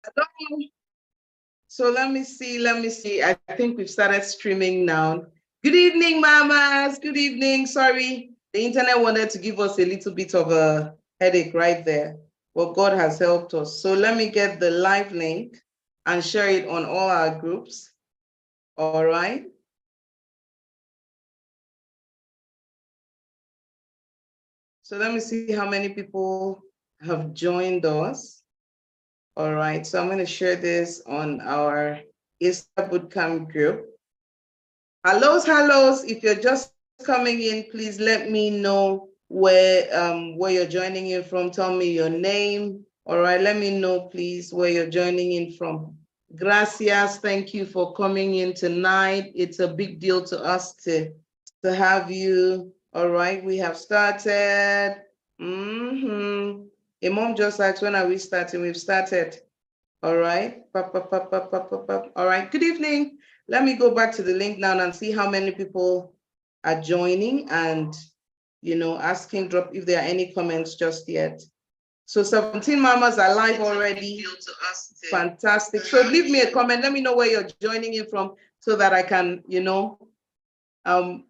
Hello. So let me see. I think we've started streaming now. Good evening, mamas. Good evening. Sorry, the internet wanted to give us a little bit of a headache right there. But God has helped us. So let me get the live link and share it on all our groups. All right. So let me see how many people have joined us. All right. So I'm going to share this on our Easter Bootcamp group. Hellos. If you're just coming in, please let me know where you're joining in from. Tell me your name. All right, let me know, please, where you're joining in from. Gracias. Thank you for coming in tonight. It's a big deal to us to have you. All right, we have started. A mom just asked, when are we starting? We've started. All right. All right. Good evening. Let me go back to the link now and see how many people are joining and, asking drop if there are any comments just yet. So 17 mamas are live already. Fantastic. So leave me a comment. Let me know where you're joining in from so that I can,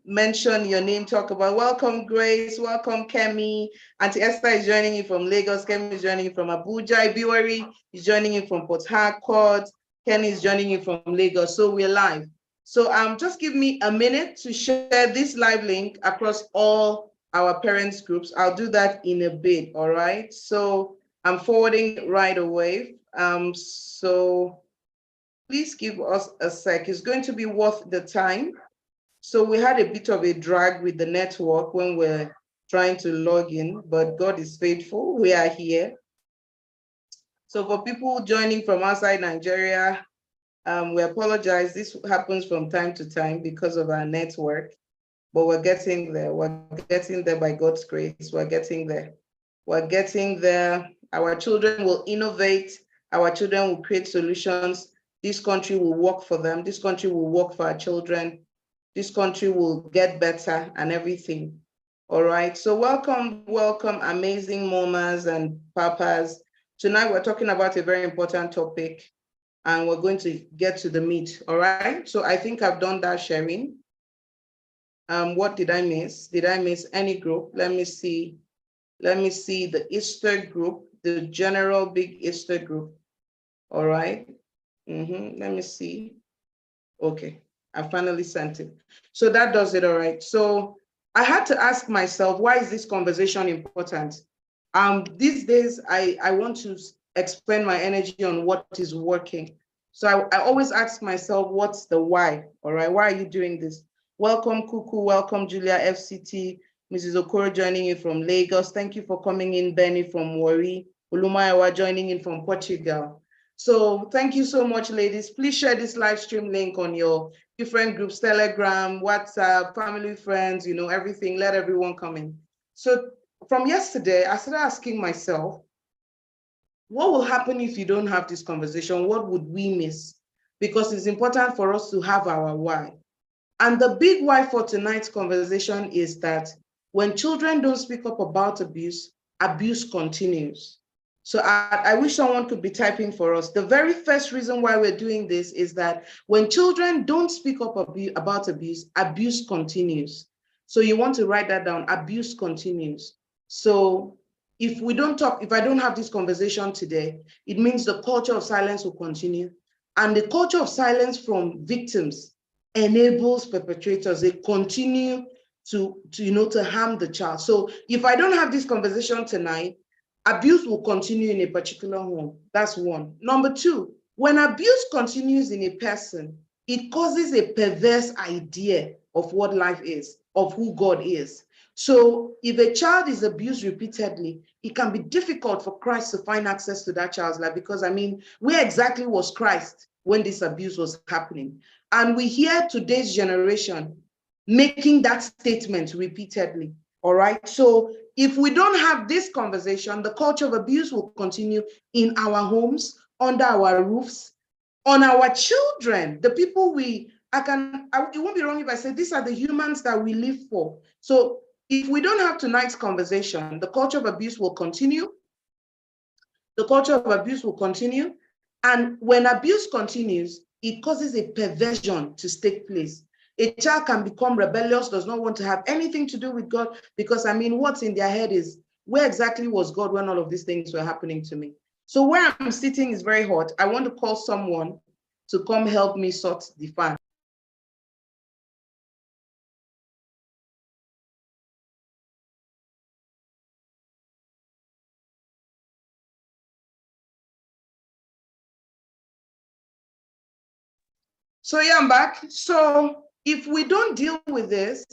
mention your name, talk about welcome Grace, welcome Kemi. Auntie Esther is joining in from Lagos, Kemi is joining in from Abuja, Ibiwari is joining in from Port Harcourt, Kenny is joining in from Lagos. So we're live. So just give me a minute to share this live link across all our parents groups. I'll do that in a bit, all right? So I'm forwarding it right away. So please give us a sec. It's going to be worth the time. So we had a bit of a drag with the network when we're trying to log in, but God is faithful. We are here. So for people joining from outside Nigeria, we apologize. This happens from time to time because of our network, but we're getting there. We're getting there by God's grace. We're getting there. We're getting there. Our children will innovate. Our children will create solutions. This country will work for them. This country will work for our children. This country will get better and everything. All right. So welcome, amazing mamas and papas. Tonight we're talking about a very important topic and we're going to get to the meat. All right. So I think I've done that sharing. What did I miss? Did I miss any group? Let me see. Let me see the Easter group, the general big Easter group. All right. Let me see. Okay. I finally sent it. So that does it, all right. So I had to ask myself, why is this conversation important? These days, I want to expend my energy on what is working. So I always ask myself, what's the why, all right? Why are you doing this? Welcome, Kuku. Welcome, Julia FCT. Mrs. Okoro joining in from Lagos. Thank you for coming in, Benny from Wari. Ulumayawa joining in from Portugal. So thank you so much, ladies. Please share this live stream link on your different groups, Telegram, WhatsApp, family, friends, everything. Let everyone come in. So from yesterday, I started asking myself, what will happen if you don't have this conversation? What would we miss? Because it's important for us to have our why. And the big why for tonight's conversation is that when children don't speak up about abuse, abuse continues. So I wish someone could be typing for us. The very first reason why we're doing this is that when children don't speak up about abuse, abuse continues. So you want to write that down, abuse continues. So if I don't have this conversation today, it means the culture of silence will continue. And the culture of silence from victims enables perpetrators. They continue to harm the child. So if I don't have this conversation tonight, abuse will continue in a particular home. That's one. Number two, when abuse continues in a person, it causes a perverse idea of what life is, of who God is. So if a child is abused repeatedly, it can be difficult for Christ to find access to that child's life because, where exactly was Christ when this abuse was happening? And we hear today's generation making that statement repeatedly. All right. So if we don't have this conversation, the culture of abuse will continue in our homes, under our roofs, on our children, the people it won't be wrong if I say these are the humans that we live for. So if we don't have tonight's conversation, the culture of abuse will continue. The culture of abuse will continue. And when abuse continues, it causes a perversion to take place. A child can become rebellious, does not want to have anything to do with God, because I mean, what's in their head is, where exactly was God when all of these things were happening to me? So where I'm sitting is very hot. I want to call someone to come help me sort the fan. So yeah, I'm back. So if we don't deal with this,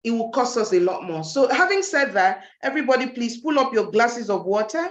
it will cost us a lot more. So having said that, everybody please pull up your glasses of water.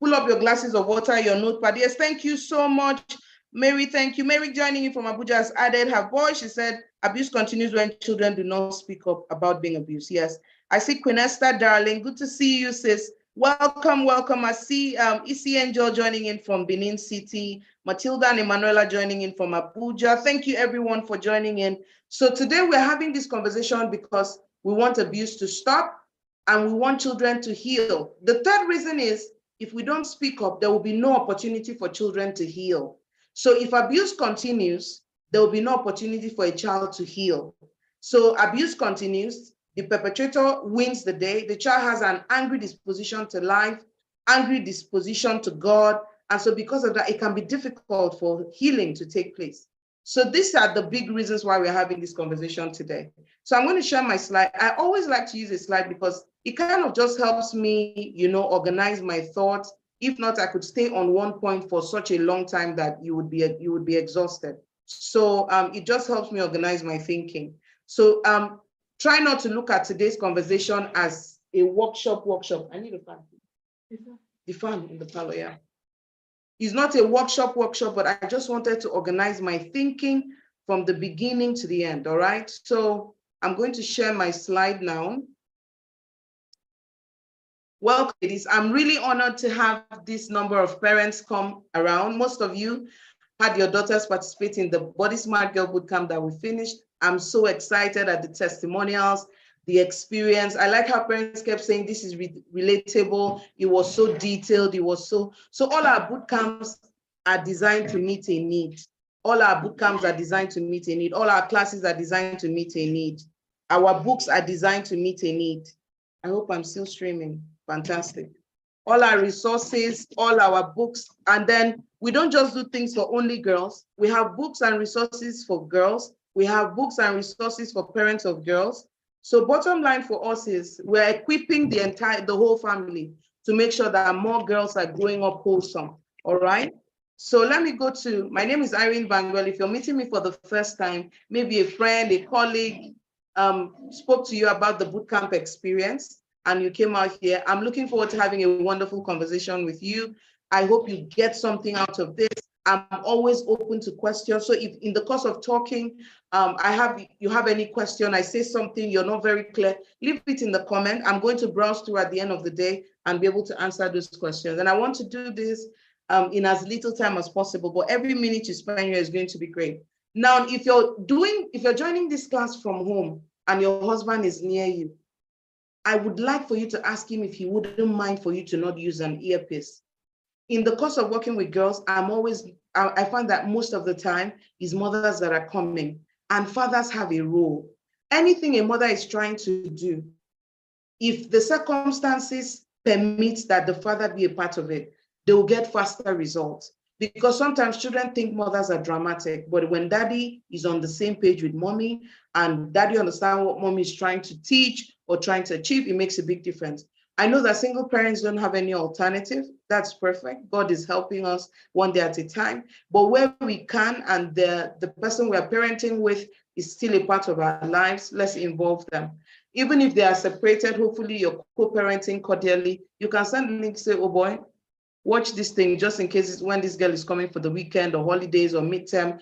Pull up your glasses of water, your notepad. Yes, thank you so much. Mary, thank you. Mary joining in from Abuja has added her voice. She said, abuse continues when children do not speak up about being abused. Yes. I see Queen Esther, darling. Good to see you, sis. Welcome, welcome. I see Isi Angel joining in from Benin City. Matilda and Emanuela joining in from Abuja. Thank you, everyone, for joining in. So today we're having this conversation because we want abuse to stop and we want children to heal. The third reason is, if we don't speak up, there will be no opportunity for children to heal. So if abuse continues, there will be no opportunity for a child to heal. So abuse continues, the perpetrator wins the day, the child has an angry disposition to life, angry disposition to God, and so because of that, it can be difficult for healing to take place. So these are the big reasons why we're having this conversation today. So I'm going to share my slide. I always like to use a slide because it kind of just helps me, organize my thoughts. If not, I could stay on one point for such a long time that you would be exhausted. So it just helps me organize my thinking. So try not to look at today's conversation as a workshop. I need a fan. The fan in the parlor, yeah. It's not a workshop, but I just wanted to organize my thinking from the beginning to the end, all right? So I'm going to share my slide now. Well, ladies, I'm really honored to have this number of parents come around. Most of you had your daughters participate in the Body Smart Girl Bootcamp that we finished. I'm so excited at the testimonials, the experience. I like how parents kept saying this is relatable. It was so detailed. It was so all our bootcamps are designed to meet a need. All our bootcamps are designed to meet a need. All our classes are designed to meet a need. Our books are designed to meet a need. I hope I'm still streaming. Fantastic. All our resources, all our books, and then we don't just do things for only girls. We have books and resources for girls. We have books and resources for parents of girls. So bottom line for us is we're equipping the whole family to make sure that more girls are growing up wholesome, all right? So let me go to, my name is Irene Bangwell. If you're meeting me for the first time, maybe a friend, a colleague, spoke to you about the bootcamp experience and you came out here, I'm looking forward to having a wonderful conversation with you. I hope you get something out of this. I'm always open to questions. So if in the course of talking, you have any question, I say something, you're not very clear, leave it in the comment. I'm going to browse through at the end of the day and be able to answer those questions. And I want to do this in as little time as possible, but every minute you spend here is going to be great. Now, if you're joining this class from home and your husband is near you, I would like for you to ask him if he wouldn't mind for you to not use an earpiece. In the course of working with girls, I find that most of the time is mothers that are coming, and fathers have a role. Anything a mother is trying to do, if the circumstances permit that the father be a part of it, they will get faster results. Because sometimes children think mothers are dramatic, but when daddy is on the same page with mommy and daddy understands what mommy is trying to teach or trying to achieve, it makes a big difference. I know that single parents don't have any alternative. That's perfect. God is helping us one day at a time. But where we can, and the person we are parenting with is still a part of our lives, let's involve them. Even if they are separated, hopefully you're co-parenting cordially. You can send a link, say, oh boy, watch this thing just in case when this girl is coming for the weekend or holidays or midterm,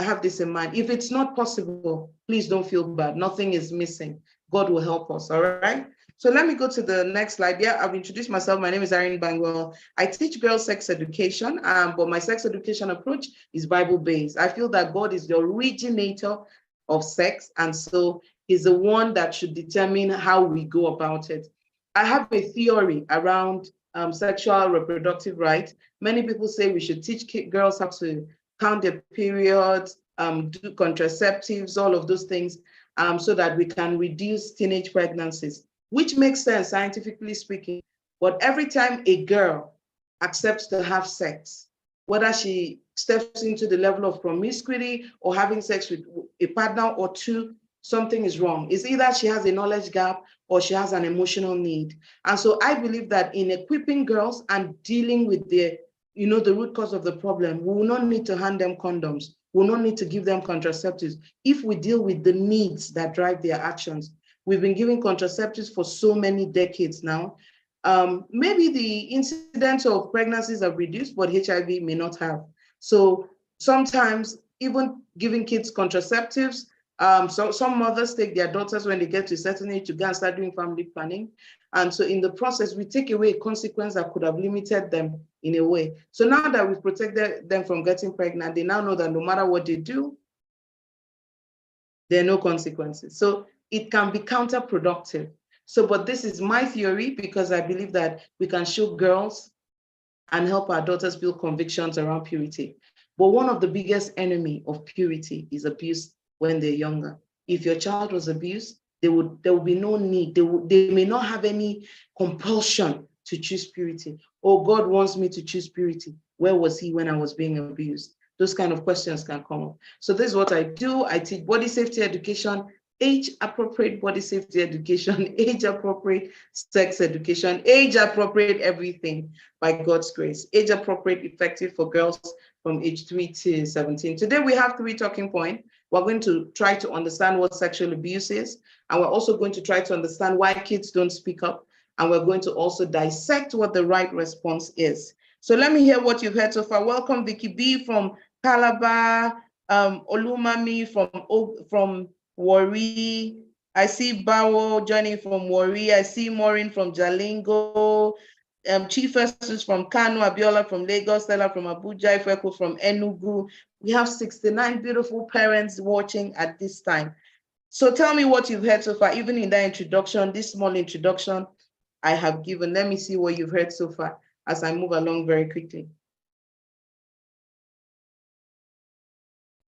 have this in mind. If it's not possible, please don't feel bad. Nothing is missing. God will help us, all right? So let me go to the next slide. Yeah, I've introduced myself. My name is Irene Bangwell. I teach girls sex education, but my sex education approach is Bible-based. I feel that God is the originator of sex, and so he's the one that should determine how we go about it. I have a theory around sexual reproductive rights. Many people say we should teach girls how to count their periods, do contraceptives, all of those things, so that we can reduce teenage pregnancies, which makes sense scientifically speaking. But every time a girl accepts to have sex, whether she steps into the level of promiscuity or having sex with a partner or two, something is wrong. It's either she has a knowledge gap or she has an emotional need. And so I believe that in equipping girls and dealing with the root cause of the problem, we will not need to hand them condoms. We will not need to give them contraceptives if we deal with the needs that drive their actions. We've been giving contraceptives for so many decades now. Maybe the incidence of pregnancies have reduced, but HIV may not have. So sometimes even giving kids contraceptives, so some mothers take their daughters when they get to a certain age to go and start doing family planning. And so in the process, we take away a consequence that could have limited them in a way. So now that we've protected them from getting pregnant, they now know that no matter what they do, there are no consequences. So it can be counterproductive. So, but this is my theory because I believe that we can show girls and help our daughters build convictions around purity. But one of the biggest enemy of purity is abuse when they're younger. If your child was abused, there will be no need. They may not have any compulsion to choose purity. Oh, God wants me to choose purity. Where was he when I was being abused? Those kind of questions can come up. So this is what I do. I teach body safety education, age-appropriate body safety education, age-appropriate sex education, age-appropriate everything by God's grace, age-appropriate, effective for girls from age 3 to 17. Today we have 3 talking points. We're going to try to understand what sexual abuse is, and we're also going to try to understand why kids don't speak up, and we're going to also dissect what the right response is. So let me hear what you've heard so far. Welcome, Vicky B from Calabar, Olumami from Warri. I see Bawo joining from Warri. I see Maureen from Jalingo. Chief Festus from Kano, Abiola from Lagos, Stella from Abuja, Ifeko from Enugu. We have 69 beautiful parents watching at this time. So tell me what you've heard so far, even in that introduction, this small introduction I have given. Let me see what you've heard so far as I move along very quickly.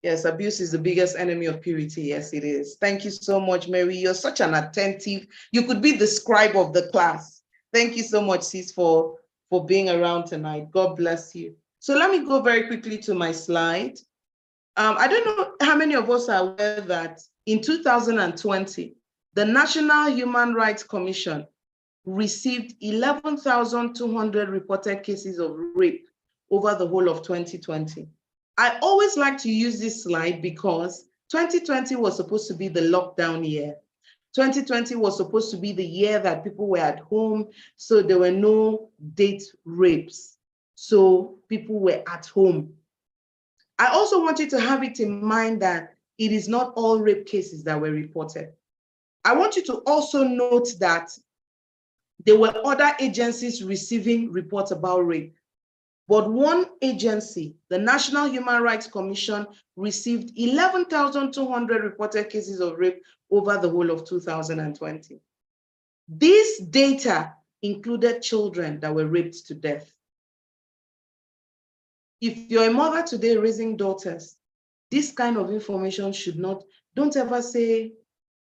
Yes, abuse is the biggest enemy of purity. Yes, it is. Thank you so much, Mary. You're such an attentive, you could be the scribe of the class. Thank you so much, sis, for being around tonight. God bless you. So let me go very quickly to my slide. I don't know how many of us are aware that in 2020, the National Human Rights Commission received 11,200 reported cases of rape over the whole of 2020. I always like to use this slide because 2020 was supposed to be the lockdown year. 2020 was supposed to be the year that people were at home, so there were no date rapes. So people were at home. I also want you to have it in mind that it is not all rape cases that were reported. I want you to also note that there were other agencies receiving reports about rape. But one agency, the National Human Rights Commission, received 11,200 reported cases of rape over the whole of 2020. This data included children that were raped to death. If you're a mother today raising daughters, this kind of information should not, don't ever say,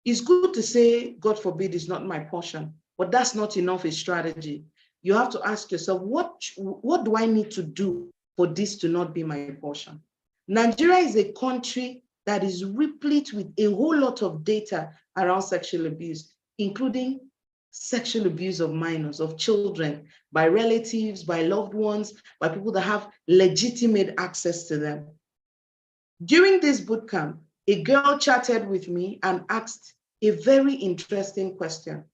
it's good to say, God forbid, it's not my portion, but that's not enough a strategy. You have to ask yourself, what do I need to do for this to not be my portion? Nigeria is a country that is replete with a whole lot of data around sexual abuse, including sexual abuse of minors, of children, by relatives, by loved ones, by people that have legitimate access to them. During this bootcamp, a girl chatted with me and asked a very interesting question.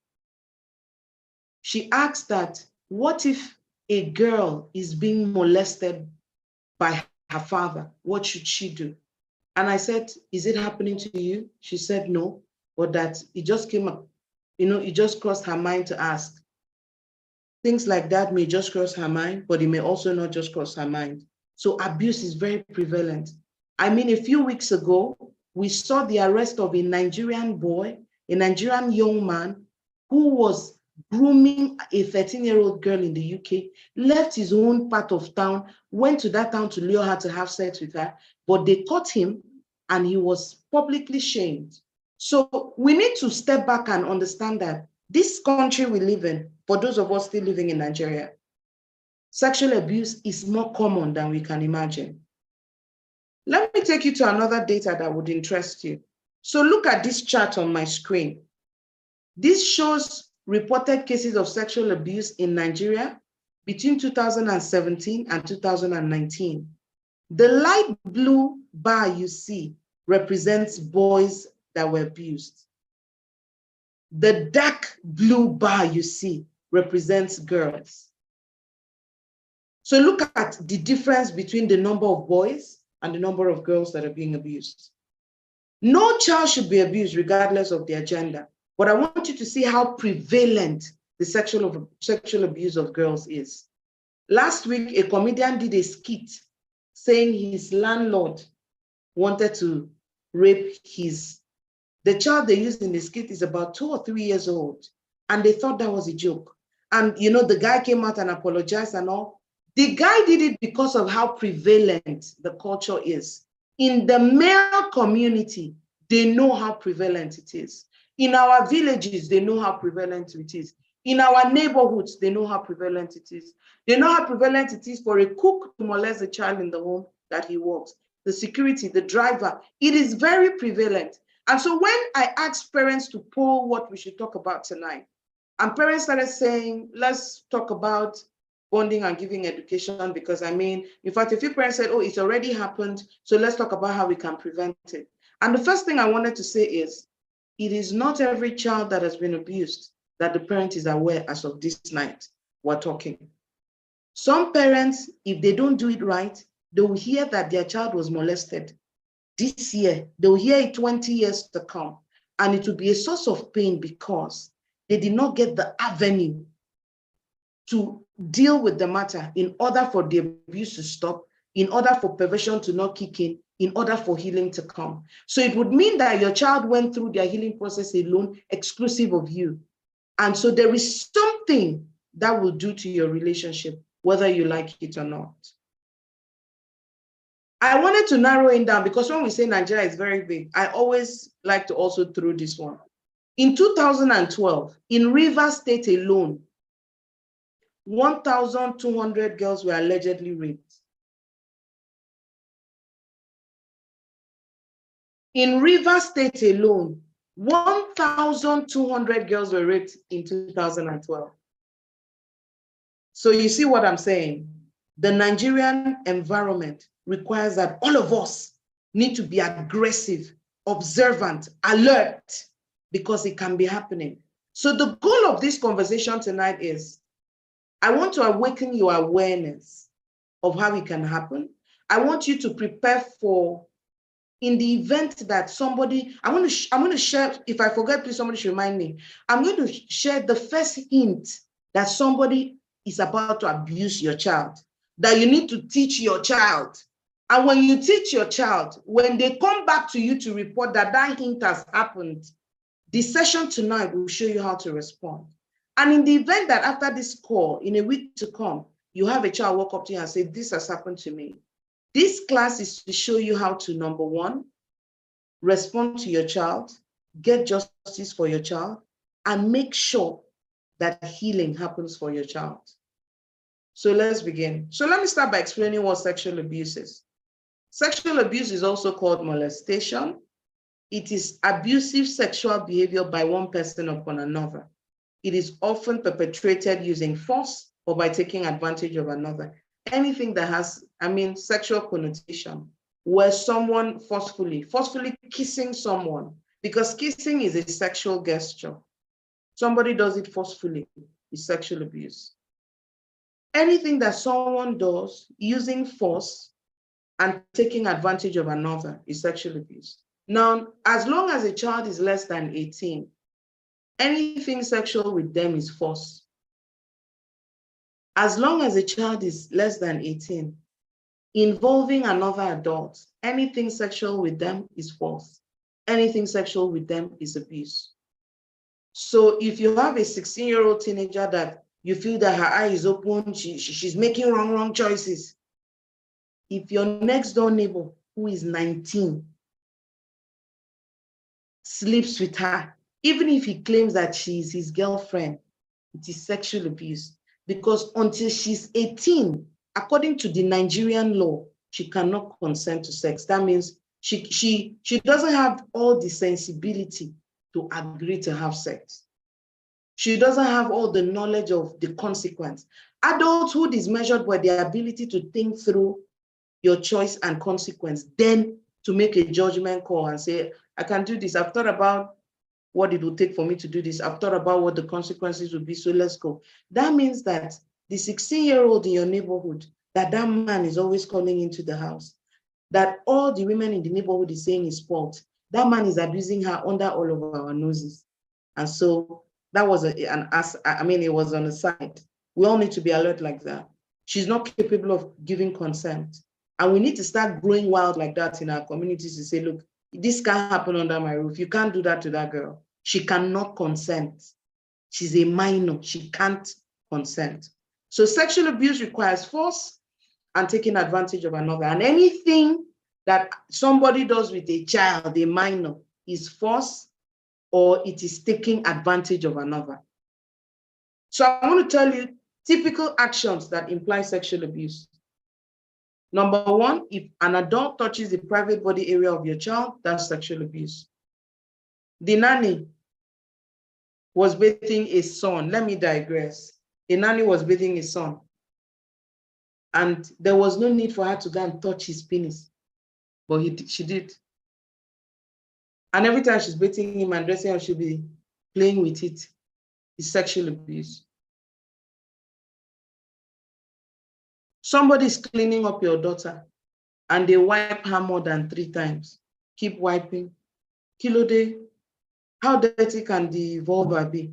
She asked that, what if a girl is being molested by her father? What should she do? And I said, is it happening to you? She said, no, but that it just came up, it just crossed her mind to ask. Things like that may just cross her mind, but it may also not just cross her mind. So abuse is very prevalent. I mean, a few weeks ago, we saw the arrest of a Nigerian boy, a Nigerian young man who was grooming a 13-year-old girl in the UK, left his own part of town, went to that town to lure her to have sex with her, but they caught him and he was publicly shamed. So we need to step back and understand that this country we live in, for those of us still living in Nigeria, sexual abuse is more common than we can imagine. Let me take you to another data that would interest you. So look at this chart on my screen. This shows reported cases of sexual abuse in Nigeria between 2017 and 2019. The light blue bar you see represents boys that were abused. The dark blue bar you see represents girls. So look at the difference between the number of boys and the number of girls that are being abused. No child should be abused regardless of their gender, but I want you to see how prevalent the sexual abuse of girls is. Last week, a comedian did a skit saying his landlord wanted to rape the child they used in the skit is about 2 or 3 years old, and they thought that was a joke. And the guy came out and apologized and all. The guy did it because of how prevalent the culture is. In the male community, they know how prevalent it is. In our villages, they know how prevalent it is. In our neighborhoods, they know how prevalent it is. They know how prevalent it is for a cook to molest a child in the home that he works. The security, the driver, it is very prevalent. And so when I asked parents to poll what we should talk about tonight, and parents started saying, let's talk about bonding and giving education, because in fact, a few parents said, oh, it's already happened, so let's talk about how we can prevent it. And the first thing I wanted to say is, it is not every child that has been abused that the parent is aware as of this night we're talking. Some parents, if they don't do it right, they will hear that their child was molested this year. They will hear it 20 years to come, and it will be a source of pain because they did not get the avenue to deal with the matter in order for the abuse to stop, in order for perversion to not kick in order for healing to come. So it would mean that your child went through their healing process alone, exclusive of you. And so there is something that will do to your relationship, whether you like it or not. I wanted to narrow it down because when we say Nigeria is very big, I always like to also throw this one. In 2012, in Rivers State alone, 1,200 girls were allegedly raped. In Rivers State alone, 1,200 girls were raped in 2012. So you see what I'm saying? The Nigerian environment requires that all of us need to be aggressive, observant, alert, because it can be happening. So the goal of this conversation tonight is, I want to awaken your awareness of how it can happen. I want you to prepare for, in the event that somebody, I'm going to share, if I forget, please somebody should remind me. I'm going to share the first hint that somebody is about to abuse your child, that you need to teach your child. And when you teach your child, when they come back to you to report that that hint has happened, the session tonight will show you how to respond. And in the event that after this call, in a week to come, you have a child walk up to you and say, this has happened to me. This class is to show you how to, number one, respond to your child, get justice for your child, and make sure that healing happens for your child. So let's begin. So let me start by explaining what sexual abuse is. Sexual abuse is also called molestation. It is abusive sexual behavior by one person upon another. It is often perpetrated using force or by taking advantage of another. Anything that has, sexual connotation, where someone forcefully kissing someone, because kissing is a sexual gesture. Somebody does it forcefully, is sexual abuse. Anything that someone does using force and taking advantage of another is sexual abuse. Now, as long as a child is less than 18, anything sexual with them is force. As long as a child is less than 18, involving another adult, anything sexual with them is force. Anything sexual with them is abuse. So if you have a 16-year-old teenager that you feel that her eye is open, she's making wrong choices. If your next door neighbor who is 19 sleeps with her, even if he claims that she's his girlfriend, it is sexual abuse. Because until she's 18, according to the Nigerian law, she cannot consent to sex. That means she doesn't have all the sensibility to agree to have sex. She doesn't have all the knowledge of the consequence. Adulthood is measured by the ability to think through your choice and consequence, then to make a judgment call and say, I can do this. I've thought about what it would take for me to do this. I've thought about what the consequences would be, so let's go. That means that the 16-year-old in your neighborhood, that man is always calling into the house, that all the women in the neighborhood is saying is fault, that man is abusing her under all of our noses. And so that was it was on the side. We all need to be alert like that. She's not capable of giving consent. And we need to start growing wild like that in our communities to say, look, this can't happen under my roof. You can't do that to that girl. She cannot consent. She's a minor. She can't consent. So sexual abuse requires force and taking advantage of another. And anything that somebody does with a child, a minor, is force or it is taking advantage of another. So I want to tell you typical actions that imply sexual abuse. Number one, if an adult touches the private body area of your child, that's sexual abuse. The nanny was bathing a son. Let me digress. The nanny was bathing his son. And there was no need for her to go and touch his penis. But she did. And every time she's bathing him and dressing him, she'll be playing with it. It's sexual abuse. Somebody's cleaning up your daughter and they wipe her more than 3 times. Keep wiping. Kilode, how dirty can the vulva be?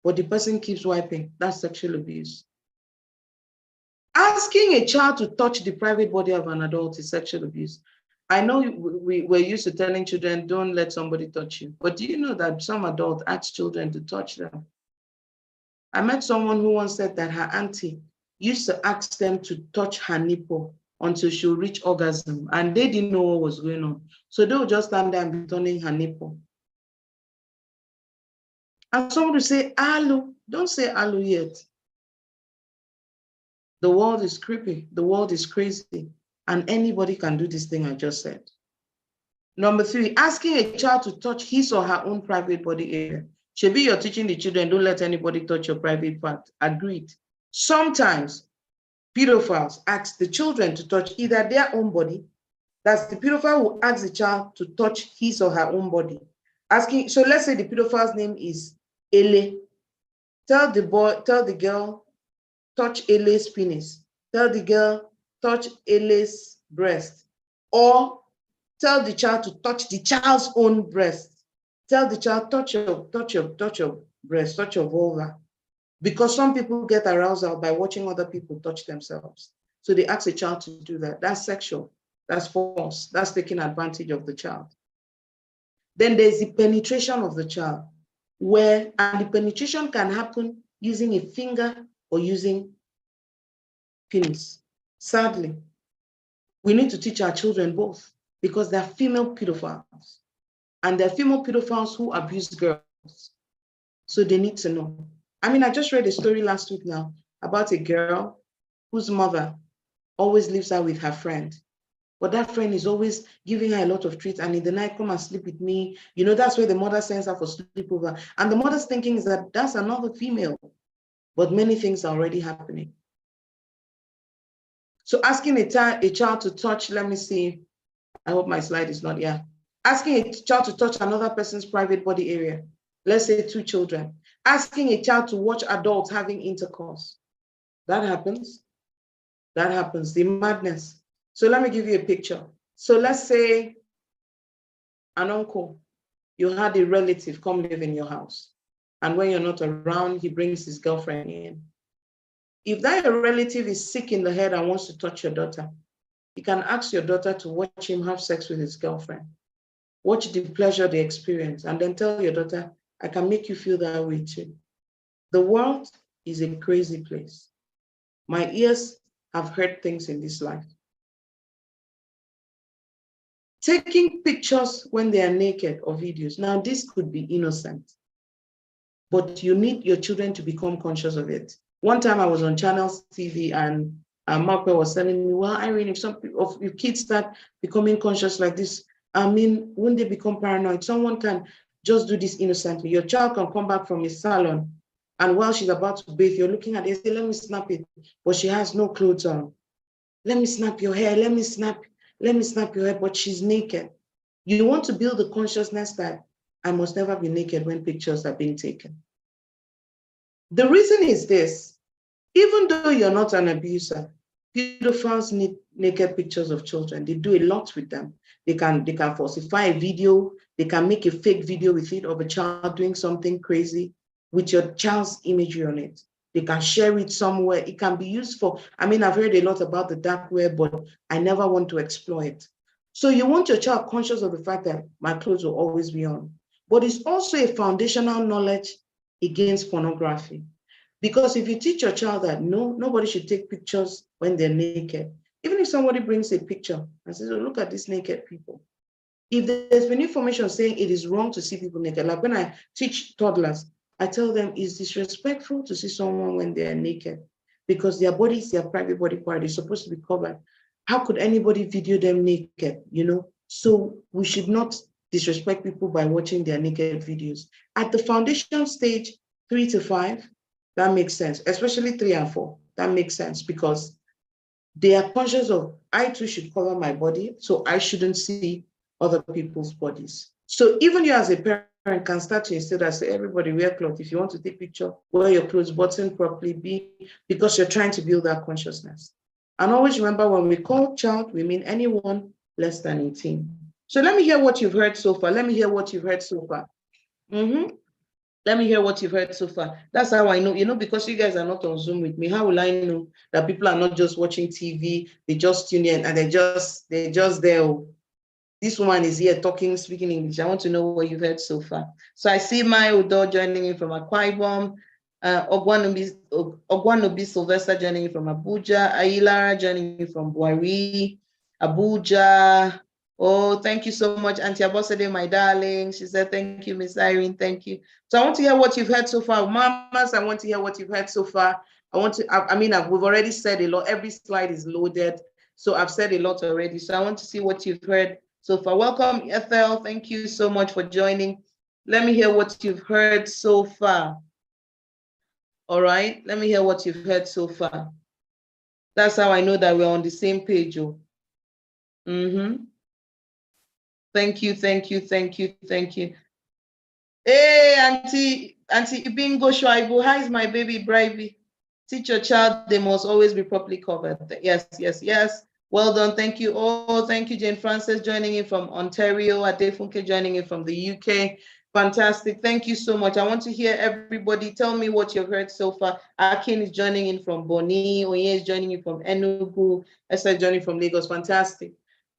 But the person keeps wiping. That's sexual abuse. Asking a child to touch the private body of an adult is sexual abuse. I know we're used to telling children, don't let somebody touch you. But do you know that some adults ask children to touch them? I met someone who once said that her auntie used to ask them to touch her nipple until she'll reach orgasm, and they didn't know what was going on. So they would just stand there and be turning her nipple. And someone would say, "Alu," don't say "alu" yet. The world is creepy, the world is crazy, and anybody can do this thing I just said. Number 3, asking a child to touch his or her own private body area. Should be you're teaching the children, don't let anybody touch your private part. Agreed. Sometimes pedophiles ask the children to touch either their own body, that's the pedophile who asks the child to touch his or her own body. Asking, so let's say the pedophile's name is Ele. Tell the girl, touch Ele's penis. Tell the girl, touch Ele's breast. Or tell the child to touch the child's own breast. Tell the child, touch your breast, touch your vulva. Because some people get arousal by watching other people touch themselves. So they ask a child to do that. That's sexual. That's false. That's taking advantage of the child. Then there's the penetration of the child, and the penetration can happen using a finger or using penis. Sadly, we need to teach our children both because they're female pedophiles. And they're female pedophiles who abuse girls. So they need to know. I mean, I just read a story last week now about a girl whose mother always leaves her with her friend. But that friend is always giving her a lot of treats, and in the night, come and sleep with me. You know, that's where the mother sends her for sleepover. And the mother's thinking is that that's another female. But many things are already happening. So asking a child to touch, let me see. I hope my slide is not here. Asking a child to touch another person's private body area. Let's say 2 children. Asking a child to watch adults having intercourse. That happens. That happens. The madness. So let me give you a picture. So let's say an uncle, you had a relative come live in your house. And when you're not around, he brings his girlfriend in. If that relative is sick in the head and wants to touch your daughter, you can ask your daughter to watch him have sex with his girlfriend. Watch the pleasure they experience, and then tell your daughter, I can make you feel that way too. The world is a crazy place. My ears have heard things in this life. Taking pictures when they are naked or videos. Now, this could be innocent, but you need your children to become conscious of it. One time I was on Channels TV and Mark was telling me, well, Irene, if some of your kids start becoming conscious like this, I mean, when they become paranoid, someone can just do this innocently. Your child can come back from a salon, and while she's about to bathe, you're looking at it, say, let me snap it, but she has no clothes on. Let me snap your hair, let me snap your hair, but she's naked. You want to build the consciousness that I must never be naked when pictures are being taken. The reason is this: even though you're not an abuser, pedophiles need naked pictures of children. They do a lot with them. They can falsify a video. They can make a fake video with it of a child doing something crazy with your child's imagery on it. They can share it somewhere. It can be used for, I mean, I've heard a lot about the dark web, but I never want to explore it. So you want your child conscious of the fact that my clothes will always be on. But it's also a foundational knowledge against pornography. Because if you teach your child that nobody should take pictures when they're naked, even if somebody brings a picture and says, oh, look at these naked people. If there's been information saying it is wrong to see people naked, like when I teach toddlers, I tell them it's disrespectful to see someone when they're naked because their body is their private body part. It's supposed to be covered. How could anybody video them naked, you know? So we should not disrespect people by watching their naked videos. At the foundation stage, 3 to 5, that makes sense, especially 3 and 4. That makes sense because they are conscious of, I too should cover my body, so I shouldn't see other people's bodies. So even you as a parent can start to instead of say, everybody wear clothes. If you want to take a picture, wear your clothes, button properly, because you're trying to build that consciousness. And always remember, when we call child, we mean anyone less than 18. So let me hear what you've heard so far. Let me hear what you've heard so far. Let me hear what you've heard so far. That's how I know, you know, because you guys are not on Zoom with me. How will I know that people are not just watching TV, they just tune in and they're just there. This woman is here talking, speaking English. I want to know what you've heard so far. So I see my Udo joining in from Akwa Ibom, Ogwanobi Sylvester joining in from Abuja, Ailara joining in from Buari, Abuja. Oh, thank you so much, Auntie Abosede, my darling. She said, thank you, Miss Irene, thank you. So I want to hear what you've heard so far. Mamas, I want to hear what you've heard so far. We've already said a lot. Every slide is loaded. So I've said a lot already. So I want to see what you've heard so far. Welcome, Ethel. Thank you so much for joining. Let me hear what you've heard so far. All right, let me hear what you've heard so far. That's how I know that we're on the same page. Oh. Thank you. Hey, Auntie Ibingo Shwaibu, how is my baby Brivey? Teach your child they must always be properly covered. Yes. Well done. Thank you. Oh, thank you, Jane Francis, joining in from Ontario. Adefunke joining in from the UK. Fantastic. Thank you so much. I want to hear everybody. Tell me what you've heard so far. Akin is joining in from Boni. Oye is joining in from Enugu. Esther is joining from Lagos. Fantastic.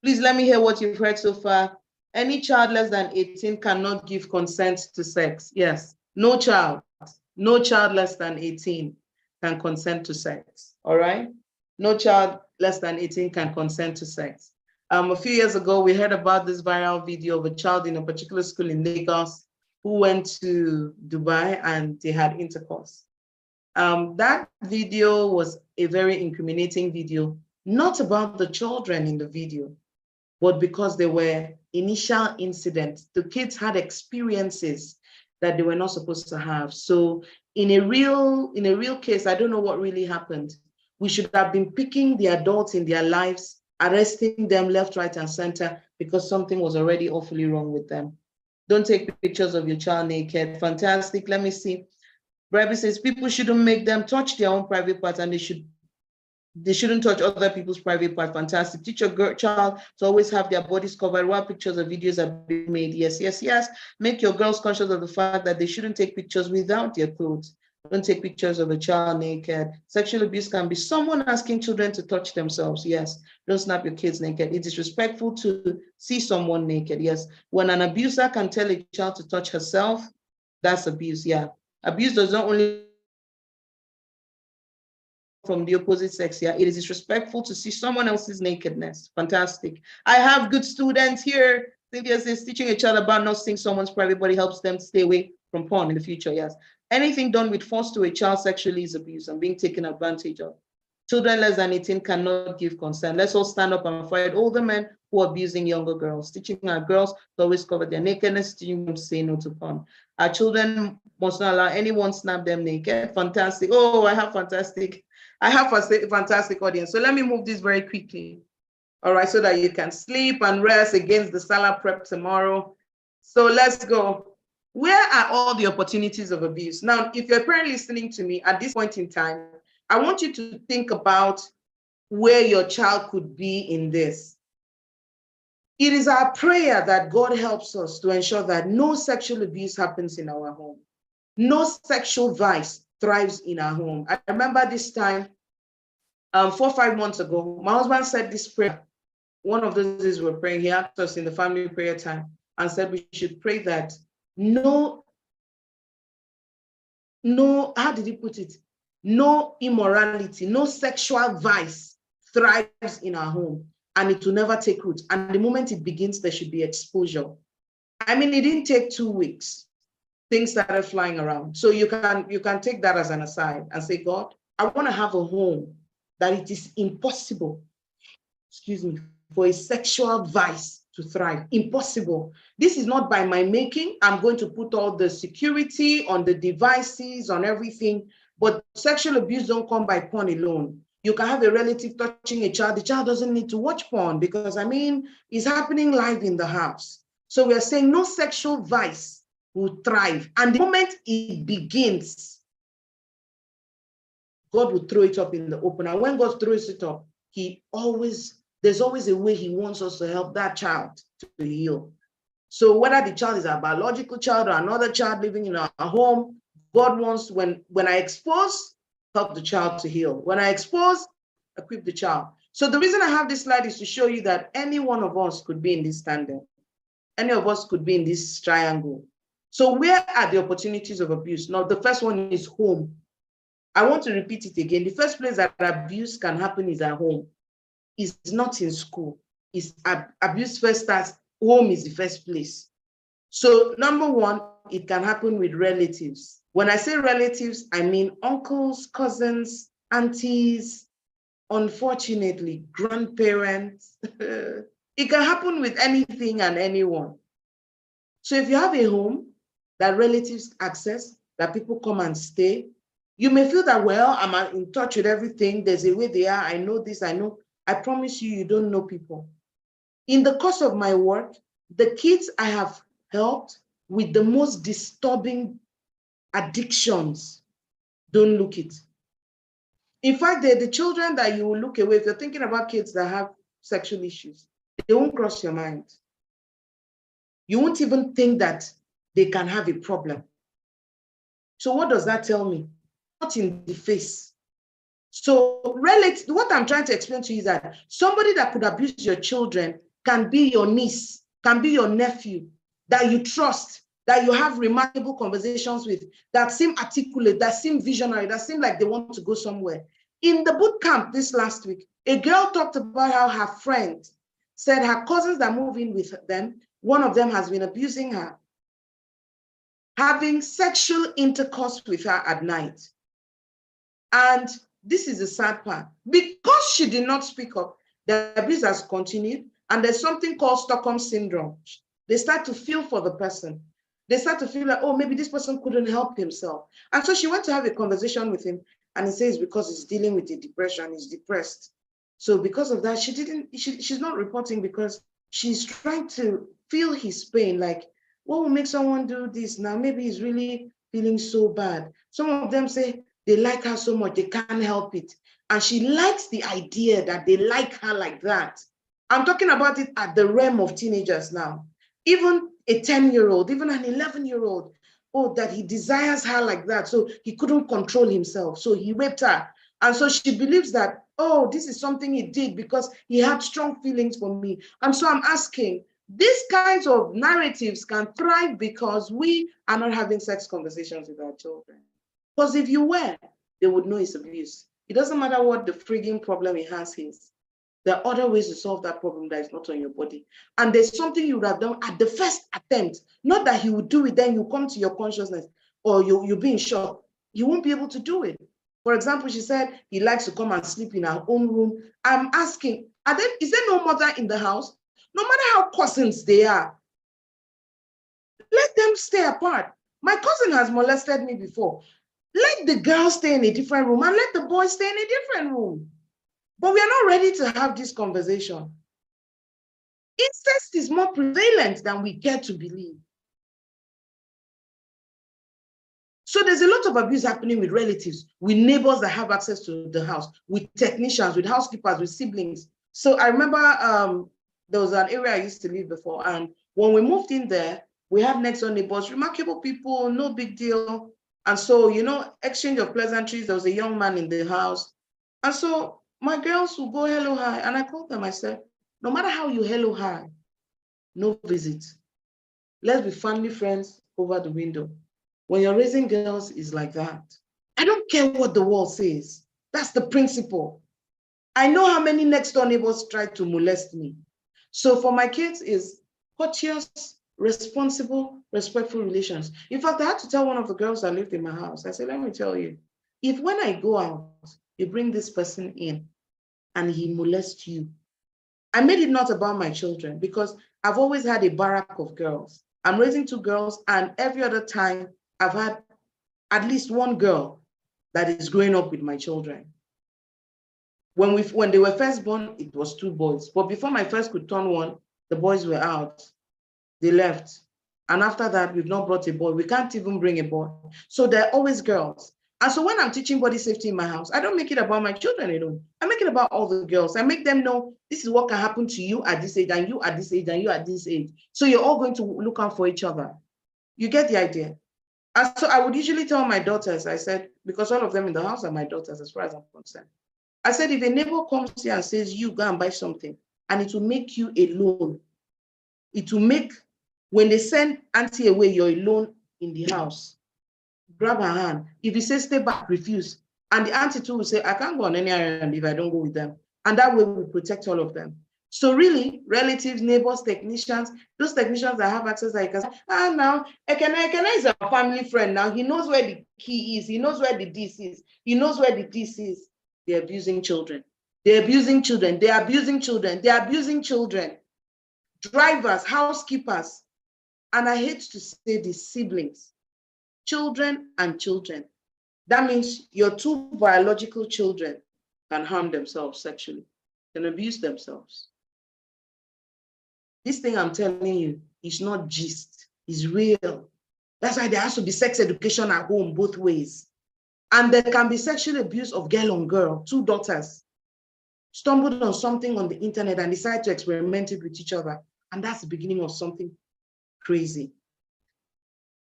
Please let me hear what you've heard so far. Any child less than 18 cannot give consent to sex. Yes. No child less than 18 can consent to sex. All right. No child less than 18 can consent to sex. A few years ago, we heard about this viral video of a child in a particular school in Lagos who went to Dubai and they had intercourse. That video was a very incriminating video, not about the children in the video, but because there were initial incidents. The kids had experiences that they were not supposed to have. So in a real case, I don't know what really happened. We should have been picking the adults in their lives, arresting them left, right, and center because something was already awfully wrong with them. Don't take pictures of your child naked. Fantastic. Let me see. Brevy says people shouldn't make them touch their own private parts and they shouldn't touch other people's private part. Fantastic. Teach your child to always have their bodies covered while pictures or videos are being made. Yes. Make your girls conscious of the fact that they shouldn't take pictures without their clothes. Don't take pictures of a child naked. Sexual abuse can be someone asking children to touch themselves. Yes. Don't snap your kids naked. It is respectful to see someone naked. Yes. When an abuser can tell a child to touch herself, That's abuse, yeah. Abuse does not only from the opposite sex, yeah. It is disrespectful to see someone else's nakedness. Fantastic. I have good students here. Cynthia says teaching a child about not seeing someone's private body helps them stay away from porn in the future, yes. Anything done with force to a child sexually is abuse and being taken advantage of. Children less than 18 cannot give consent. Let's all stand up and fight older men who are abusing younger girls. Teaching our girls to always cover their nakedness, teaching them to say no to porn. Our children must not allow anyone snap them naked. Fantastic. Oh, I have a fantastic audience. So let me move this very quickly. All right, so that you can sleep and rest against the Salah prep tomorrow. So let's go. Where are all the opportunities of abuse? Now, if you're a parent listening to me at this point in time, I want you to think about where your child could be in this. It is our prayer that God helps us to ensure that no sexual abuse happens in our home. No sexual vice thrives in our home. I remember this time, 4 or 5 months ago, my husband said this prayer. One of those days we were praying, he asked us in the family prayer time and said we should pray that no, how did he put it? No immorality, no sexual vice thrives in our home, and it will never take root. And the moment it begins, there should be exposure. I mean, it didn't take 2 weeks. Things started flying around. So you can take that as an aside and say, God, I want to have a home that it is impossible, for a sexual vice to thrive. Impossible. This is not by my making. I'm going to put all the security on the devices, on everything. But sexual abuse don't come by porn alone. You can have a relative touching a child. The child doesn't need to watch porn because, I mean, it's happening live in the house. So we're saying no sexual vice will thrive. And the moment it begins, God will throw it up in the open. And when God throws it up, there's always a way he wants us to help that child to heal. So whether the child is a biological child or another child living in a home, God wants, when I expose, help the child to heal. When I expose, equip the child. So the reason I have this slide is to show you that any one of us could be in this tandem. Any of us could be in this triangle. So where are the opportunities of abuse? Now, the first one is home. I want to repeat it again. The first place that abuse can happen is at home. It's not in school. Abuse first starts, home is the first place. So number one, it can happen with relatives. When I say relatives, I mean uncles, cousins, aunties, unfortunately, grandparents. It can happen with anything and anyone. So if you have a home that relatives access, that people come and stay, you may feel that, well, I'm in touch with everything. There's a way they are. I know this, I know. I promise you, you don't know people. In the course of my work, the kids I have helped with the most disturbing addictions don't look it. In fact, they're the children that you will look away. If you're thinking about kids that have sexual issues, they won't cross your mind. You won't even think that they can have a problem. So what does that tell me? Not in the face. So what I'm trying to explain to you is that somebody that could abuse your children can be your niece, can be your nephew, that you trust, that you have remarkable conversations with, that seem articulate, that seem visionary, that seem like they want to go somewhere. In the boot camp this last week, a girl talked about how her friend said her cousins that move in with them, one of them has been abusing her, having sexual intercourse with her at night. And this is the sad part. Because she did not speak up, the abuse has continued, and there's something called Stockholm syndrome. They start to feel for the person. They start to feel like, oh, maybe this person couldn't help himself. And so she went to have a conversation with him, and he says because he's dealing with a depression, he's depressed. So because of that, she's not reporting because she's trying to feel his pain. Like, what will make someone do this now? Maybe he's really feeling so bad. Some of them say they like her so much, they can't help it. And she likes the idea that they like her like that. I'm talking about it at the realm of teenagers now. Even a 10-year-old, even an 11-year-old, oh, that he desires her like that. So he couldn't control himself. So he raped her. And so she believes that, oh, this is something he did because he had strong feelings for me. And so I'm asking, These kinds of narratives can thrive because we are not having sex conversations with our children. Because if you were, they would know it's abuse. It doesn't matter what the frigging problem he has is. There are other ways to solve that problem that is not on your body. And there's something you would have done at the first attempt. Not that he would do it, then you come to your consciousness or you'll be in shock. You won't be able to do it. For example, she said he likes to come and sleep in our own room. I'm asking, is there no mother in the house? No matter how cousins they are, let them stay apart. My cousin has molested me before. Let the girl stay in a different room and let the boy stay in a different room. But we are not ready to have this conversation. Incest is more prevalent than we care to believe. So there's a lot of abuse happening with relatives, with neighbors that have access to the house, with technicians, with housekeepers, with siblings. So I remember there was an area I used to live before, and when we moved in there, we had next door neighbors, remarkable people, no big deal. And so, exchange of pleasantries, there was a young man in the house. And so my girls would go hello, hi. And I called them, I said, no matter how you hello, hi, no visit. Let's be family friends over the window. When you're raising girls, it's like that. I don't care what the world says. That's the principle. I know how many next door neighbors tried to molest me. So for my kids is courteous, responsible, respectful relations. In fact, I had to tell one of the girls that lived in my house, I said, let me tell you, if when I go out, you bring this person in and he molests you, I made it not about my children because I've always had a barrack of girls. I'm raising 2 girls, and every other time I've had at least one girl that is growing up with my children. When they were first born, it was 2 boys. But before my first could turn 1, the boys were out. They left. And after that, we've not brought a boy. We can't even bring a boy. So they're always girls. And so when I'm teaching body safety in my house, I don't make it about my children alone. I make it about all the girls. I make them know this is what can happen to you at this age, and you at this age, and you at this age. So you're all going to look out for each other. You get the idea? And so I would usually tell my daughters, I said, because all of them in the house are my daughters as far as I'm concerned. I said, if a neighbor comes here and says, you go and buy something, and it will make you alone. It will make, when they send auntie away, you're alone in the house. Grab her hand. If he says stay back, refuse. And the auntie too will say, I can't go on any errand if I don't go with them. And that way we protect all of them. So really, relatives, neighbors, technicians, those technicians that have access, like, now, Ekene is a family friend now. He knows where the key is. He knows where the this is. He knows where the this is. They're abusing children. They're abusing children. They're abusing children. They're abusing children. Drivers, housekeepers. And I hate to say the siblings, children and children. That means your 2 biological children can harm themselves sexually, can abuse themselves. This thing I'm telling you is not gist, it's real. That's why there has to be sex education at home both ways. And there can be sexual abuse of girl on girl, 2 daughters stumbled on something on the internet and decide to experiment it with each other. And that's the beginning of something crazy.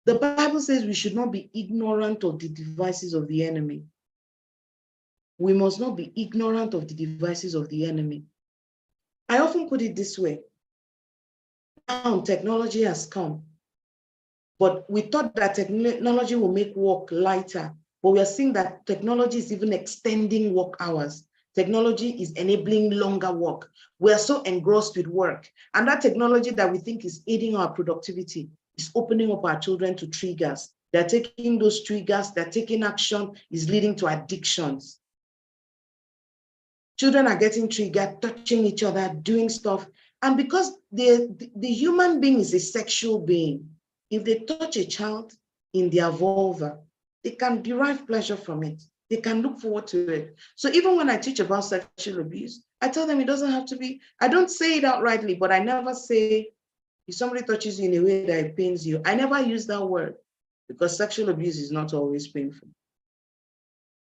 The Bible says we should not be ignorant of the devices of the enemy. We must not be ignorant of the devices of the enemy. I often put it this way. Now technology has come, but we thought that technology will make work lighter, but we are seeing that technology is even extending work hours. Technology is enabling longer work. We are so engrossed with work, and that technology that we think is aiding our productivity is opening up our children to triggers. They're taking those triggers, they're taking action, is leading to addictions. Children are getting triggered, touching each other, doing stuff. And because the human being is a sexual being, if they touch a child in their vulva, they can derive pleasure from it. They can look forward to it. So even when I teach about sexual abuse, I tell them it doesn't have to be, I don't say it outrightly, but I never say, if somebody touches you in a way that it pains you, I never use that word because sexual abuse is not always painful.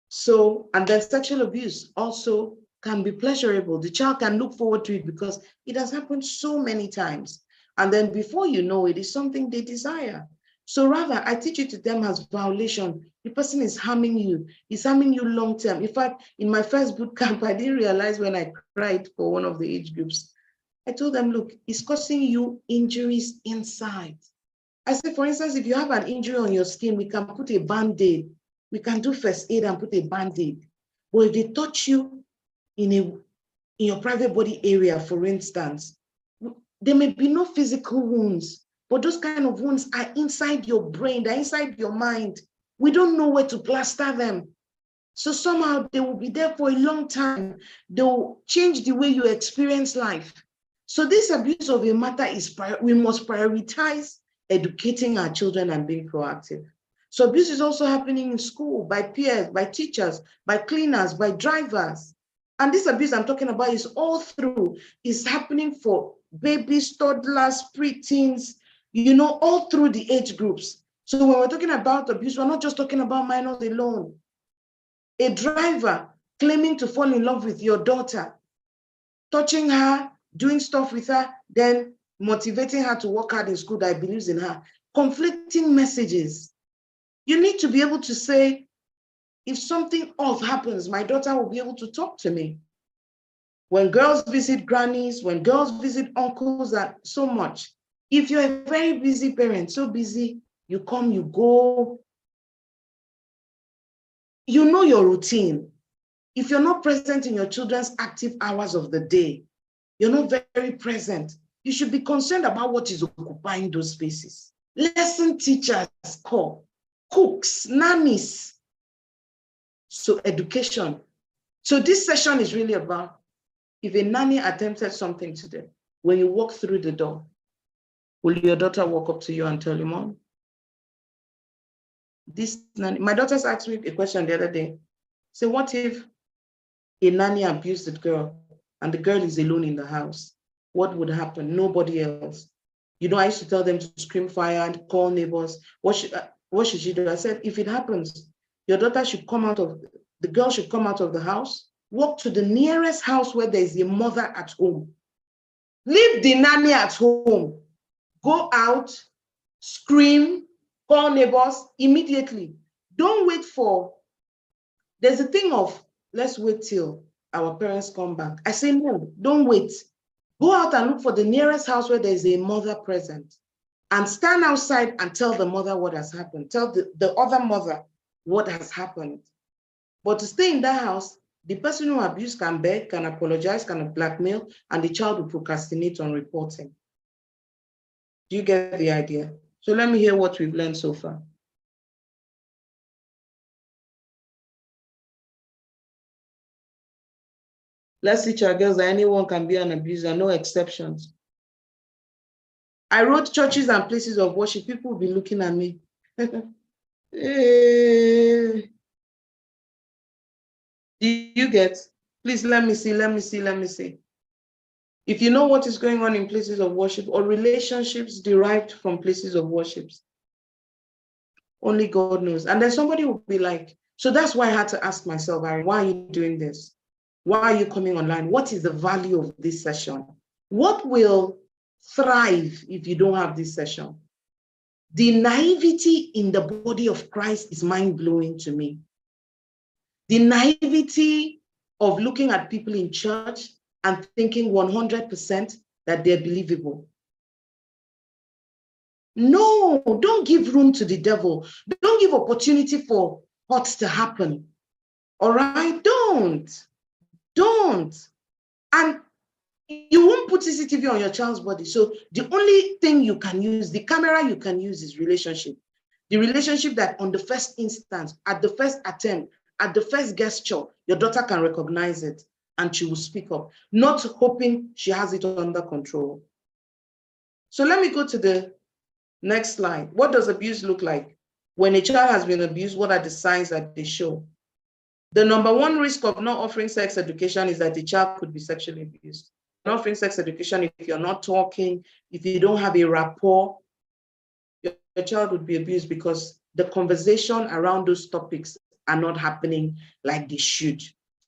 So, and then sexual abuse also can be pleasurable. The child can look forward to it because it has happened so many times. And then before you know it, it's something they desire. So rather, I teach it to them as violation. The person is harming you. He's harming you long term. In fact, in my first boot camp, I didn't realize when I cried for one of the age groups. I told them, look, it's causing you injuries inside. I said, for instance, if you have an injury on your skin, we can put a Band-Aid. We can do first aid and put a Band-Aid. But if they touch you in your private body area, for instance, there may be no physical wounds, but those kind of wounds are inside your brain, they're inside your mind. We don't know where to plaster them. So somehow they will be there for a long time. They'll change the way you experience life. So this abuse of a matter is, we must prioritize educating our children and being proactive. So abuse is also happening in school, by peers, by teachers, by cleaners, by drivers. And this abuse I'm talking about is all through, is happening for babies, toddlers, preteens, all through the age groups. So when we're talking about abuse, we're not just talking about minors alone. A driver claiming to fall in love with your daughter, touching her, doing stuff with her, then motivating her to work hard in school that he believes in her. Conflicting messages. You need to be able to say, if something off happens, my daughter will be able to talk to me. When girls visit grannies, when girls visit uncles, and so much. If you're a very busy parent, so busy, you come, you go, you know your routine. If you're not present in your children's active hours of the day, you're not very present. You should be concerned about what is occupying those spaces. Lesson teachers call, cooks, nannies. So education. So this session is really about, if a nanny attempted something today, when you walk through the door, will your daughter walk up to you and tell you, Mom? This nanny, my daughter's asked me a question the other day. So what if a nanny abused the girl and the girl is alone in the house? What would happen? Nobody else. I used to tell them to scream fire and call neighbors. What should she do? I said, if it happens, your daughter should come out of, the girl should come out of the house, walk to the nearest house where there is a mother at home. Leave the nanny at home. Go out, scream, call neighbors immediately. Don't wait for, there's a thing of, let's wait till our parents come back. I say, no, don't wait. Go out and look for the nearest house where there's a mother present, and stand outside and tell the mother what has happened. Tell the other mother what has happened. But to stay in that house, the person who abused can beg, can apologize, can blackmail, and the child will procrastinate on reporting. Do you get the idea? So let me hear what we've learned so far. Let's teach our girls that anyone can be an abuser, no exceptions. I wrote churches and places of worship. People will be looking at me. Do you get? Please let me see, let me see, let me see. If you know what is going on in places of worship or relationships derived from places of worship, only God knows. And then somebody will be like, so that's why I had to ask myself, why are you doing this? Why are you coming online? What is the value of this session? What will thrive if you don't have this session? The naivety in the body of Christ is mind-blowing to me. The naivety of looking at people in church and thinking 100% that they're believable. No, don't give room to the devil. Don't give opportunity for hurts to happen. All right? Don't. And you won't put CCTV on your child's body. So the only thing you can use, the camera you can use, is relationship. The relationship that on the first instance, at the first attempt, at the first gesture, your daughter can recognize it and she will speak up, not hoping she has it under control. So let me go to the next slide. What does abuse look like? When a child has been abused, what are the signs that they show? The number one risk of not offering sex education is that the child could be sexually abused. Not offering sex education, if you're not talking, if you don't have a rapport, your child would be abused because the conversation around those topics are not happening like they should.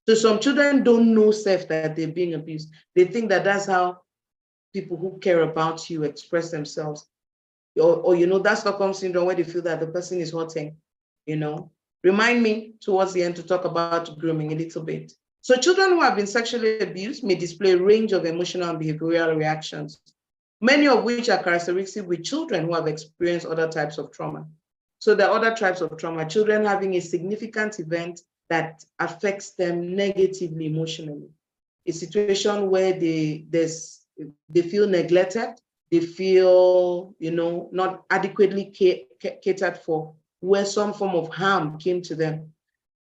So some children don't know self that they're being abused. They think that that's how people who care about you express themselves. Or that Stockholm syndrome, where they feel that the person is hurting, Remind me towards the end to talk about grooming a little bit. So children who have been sexually abused may display a range of emotional and behavioral reactions, many of which are characteristic with children who have experienced other types of trauma. So there are other types of trauma, children having a significant event that affects them negatively emotionally. A situation where they feel neglected, they feel, not adequately catered for, where some form of harm came to them,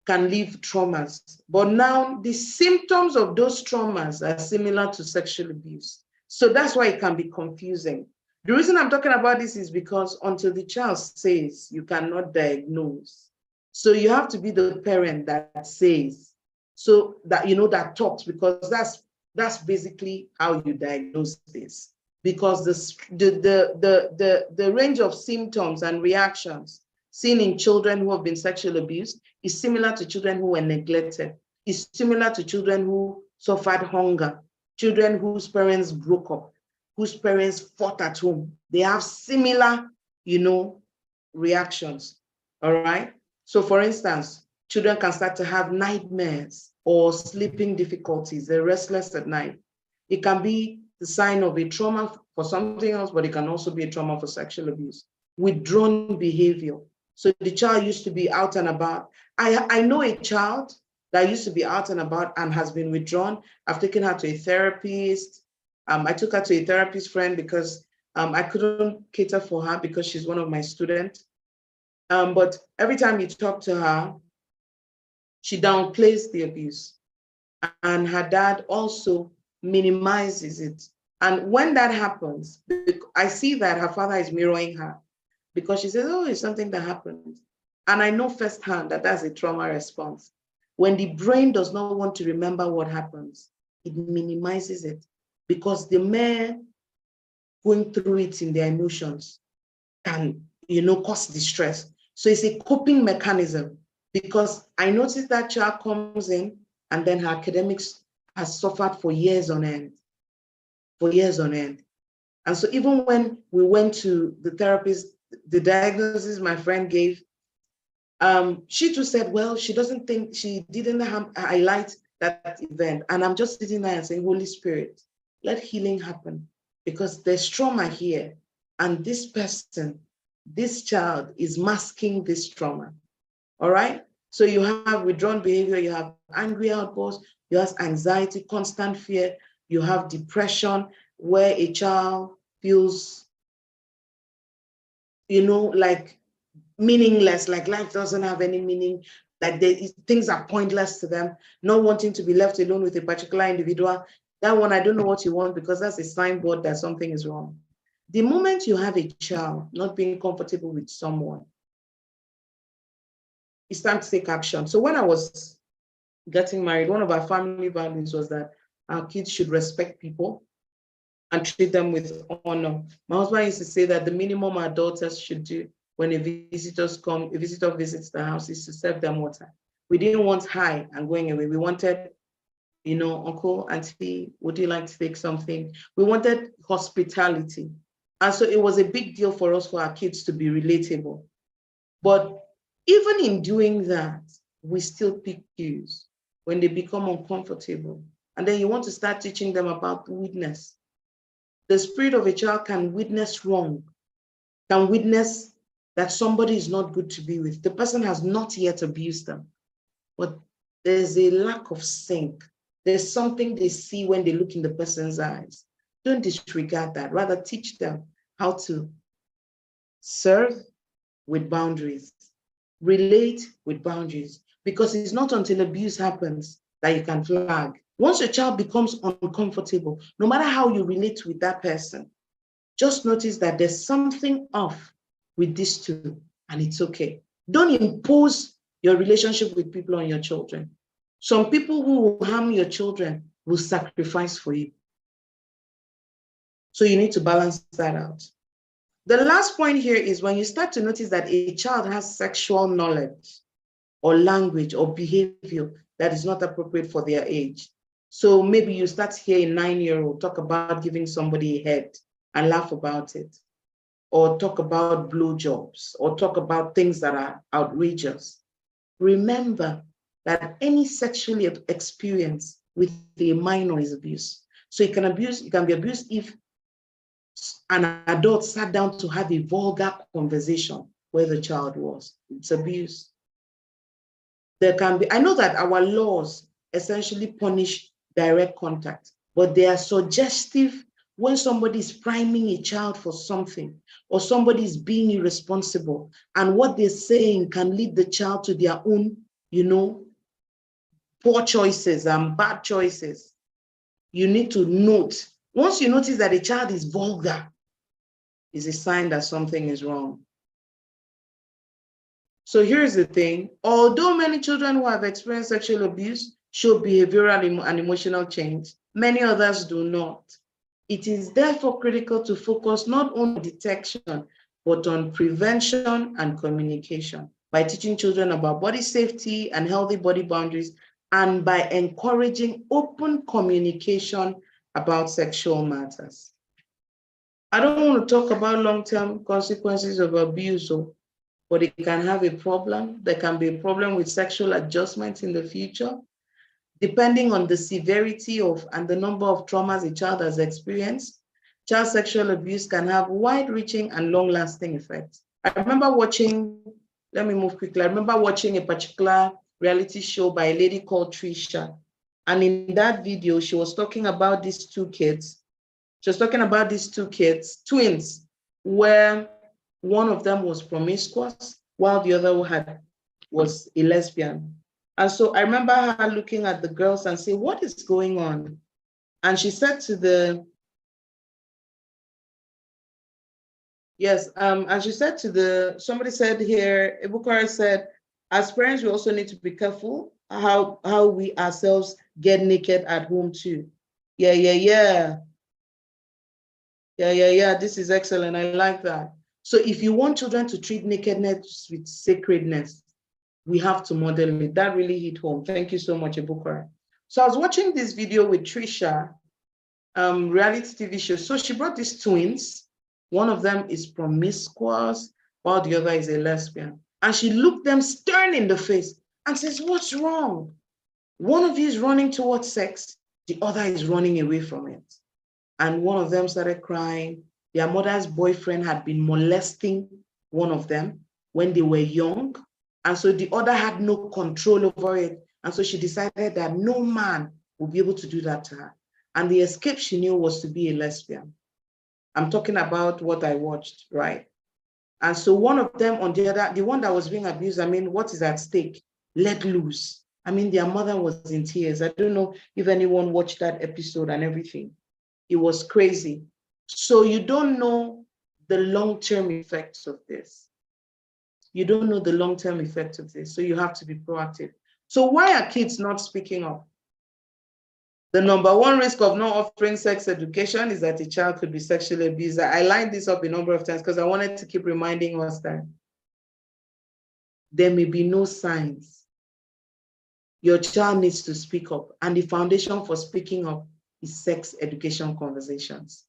can leave traumas. But now the symptoms of those traumas are similar to sexual abuse. So that's why it can be confusing. The reason I'm talking about this is because until the child says, you cannot diagnose. So you have to be the parent that says, so that, that talks, because that's basically how you diagnose this. Because the range of symptoms and reactions seen in children who have been sexually abused is similar to children who were neglected, is similar to children who suffered hunger, children whose parents broke up, whose parents fought at home. They have similar, reactions, all right? So for instance, children can start to have nightmares or sleeping difficulties. They're restless at night. It can be the sign of a trauma for something else, but it can also be a trauma for sexual abuse. Withdrawn behavior. So the child used to be out and about. I know a child that used to be out and about and has been withdrawn. I've taken her to a therapist. I took her to a therapist friend because I couldn't cater for her because she's one of my students. But every time you talk to her, she downplays the abuse. And her dad also minimizes it. And when that happens, I see that her father is mirroring her, because she says, oh, it's something that happened. And I know firsthand that that's a trauma response. When the brain does not want to remember what happens, it minimizes it, because the mere going through it in their emotions can, cause distress. So it's a coping mechanism, because I noticed that child comes in and then her academics has suffered for years on end, And so even when we went to the therapist, the diagnosis my friend gave, she too said, well, she didn't highlight that event. And I'm just sitting there and saying, Holy Spirit, let healing happen, because there's trauma here. And this person, this child is masking this trauma. All right? So you have withdrawn behavior, you have angry outbursts, you have anxiety, constant fear, you have depression, where a child feels, like meaningless, like life doesn't have any meaning, like things are pointless to them, not wanting to be left alone with a particular individual. That one, I don't know what you want, because that's a signboard that something is wrong. The moment you have a child not being comfortable with someone, it's time to take action. So when I was getting married, one of our family values was that our kids should respect people and treat them with honor. My husband used to say that the minimum our daughters should do when a visitor visits the house is to serve them water. We didn't want hi and going away. We wanted, uncle, auntie, would you like to take something? We wanted hospitality. And so it was a big deal for us, for our kids to be relatable. But even in doing that, we still pick cues when they become uncomfortable. And then you want to start teaching them about witness. The spirit of a child can witness wrong, can witness that somebody is not good to be with. The person has not yet abused them, but there's a lack of sync. There's something they see when they look in the person's eyes. Don't disregard that. Rather, teach them how to serve with boundaries, relate with boundaries, because it's not until abuse happens that you can flag. Once your child becomes uncomfortable, no matter how you relate with that person, just notice that there's something off with these two, and it's okay. Don't impose your relationship with people on your children. Some people who will harm your children will sacrifice for you. So you need to balance that out. The last point here is when you start to notice that a child has sexual knowledge or language or behavior that is not appropriate for their age. So maybe you start to hear a 9-year-old talk about giving somebody a head and laugh about it, or talk about blowjobs, or talk about things that are outrageous. Remember that any sexual experience with a minor is abuse. So it can be abused if an adult sat down to have a vulgar conversation where the child was. It's abuse. There can be, I know that our laws essentially punish direct contact, but they are suggestive when somebody is priming a child for something, or somebody is being irresponsible, and what they're saying can lead the child to their own, poor choices and bad choices. You need to note. Once you notice that a child is vulgar, it's a sign that something is wrong. So here's the thing. Although many children who have experienced sexual abuse show behavioral and emotional change, many others do not. It is therefore critical to focus not on detection, but on prevention and communication by teaching children about body safety and healthy body boundaries, and by encouraging open communication about sexual matters. I don't want to talk about long-term consequences of abuse, but it can have a problem. There can be a problem with sexual adjustment in the future, depending on the severity of and the number of traumas a child has experienced. Child sexual abuse can have wide-reaching and long-lasting effects. I remember watching, let me move quickly. I remember watching a particular reality show by a lady called Trisha. And in that video, she was talking about these two kids. She was talking about these two kids, twins, where one of them was promiscuous, while the other was a lesbian. And so I remember her looking at the girls and saying, what is going on? And she said to somebody said here, Ebukara said, as parents, we also need to be careful how we ourselves get naked at home too. Yeah. This is excellent. I like that. So if you want children to treat nakedness with sacredness, we have to model it. That really hit home. Thank you so much, Ebukara. So I was watching this video with Trisha, reality TV show. So she brought these twins. One of them is promiscuous, while the other is a lesbian. And she looked them stern in the face and says, what's wrong? One of you is running towards sex. The other is running away from it. And one of them started crying. Their mother's boyfriend had been molesting one of them when they were young. And so the other had no control over it. And so she decided that no man would be able to do that to her. And the escape she knew was to be a lesbian. I'm talking about what I watched, right? And so one of them on the other, the one that was being abused, what is at stake? Let loose. Their mother was in tears. I don't know if anyone watched that episode and everything. It was crazy. So you don't know the long-term effects of this. You don't know the long-term effect of this. So you have to be proactive. So why are kids not speaking up? The number one risk of not offering sex education is that a child could be sexually abused. I lined this up a number of times because I wanted to keep reminding us that there may be no signs. Your child needs to speak up. And the foundation for speaking up is sex education conversations.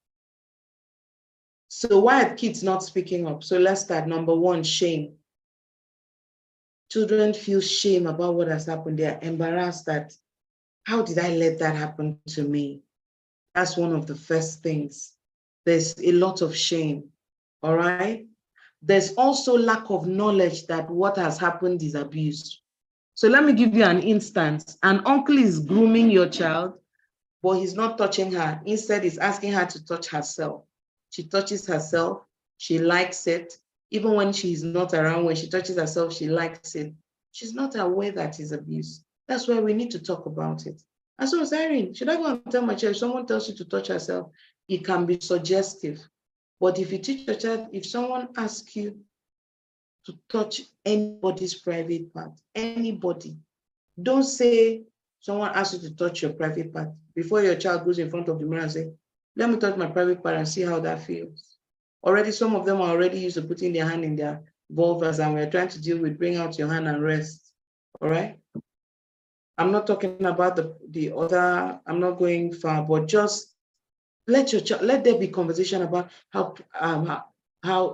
So why are kids not speaking up? So let's start. Number one, shame. Children feel shame about what has happened. They are embarrassed that, how did I let that happen to me? That's one of the first things. There's a lot of shame, all right? There's also lack of knowledge that what has happened is abuse. So let me give you an instance. An uncle is grooming your child, but he's not touching her. Instead, he's asking her to touch herself. She touches herself, she likes it. Even when she's not around, when she touches herself, she likes it. She's not aware that it's abuse. That's why we need to talk about it. And so, Irene, should I go and tell my child, if someone tells you to touch herself, it can be suggestive. But if you teach your child, if someone asks you to touch anybody's private part, anybody, don't say someone asks you to touch your private part before your child goes in front of the mirror and say, let me touch my private part and see how that feels. Already, some of them are already used to putting their hand in their vulvas, and we're trying to deal with bring out your hand and rest, all right? I'm not talking about the other, I'm not going far, but just let there be conversation about how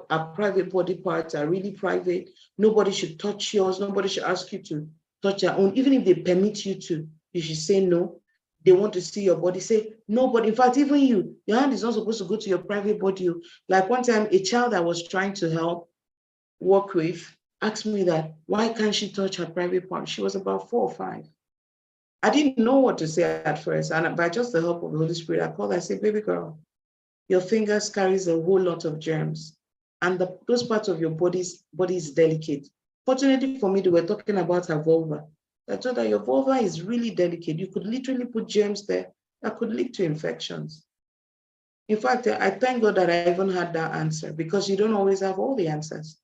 our private body parts are really private. Nobody should touch yours. Nobody should ask you to touch their own, even if they permit you to, you should say no. They want to see your body, say no, but in fact, even you, your hand is not supposed to go to your private body. Like one time, a child I was trying to help work with asked me that, why can't she touch her private part? She was about 4 or 5. I didn't know what to say at first, and by just the help of the Holy Spirit, I called, I said, baby girl, your fingers carries a whole lot of germs, and those parts of your body is delicate. Fortunately for me, they were talking about her vulva. I told her, your vulva is really delicate. You could literally put germs there that could lead to infections. In fact, I thank God that I even had that answer, because you don't always have all the answers.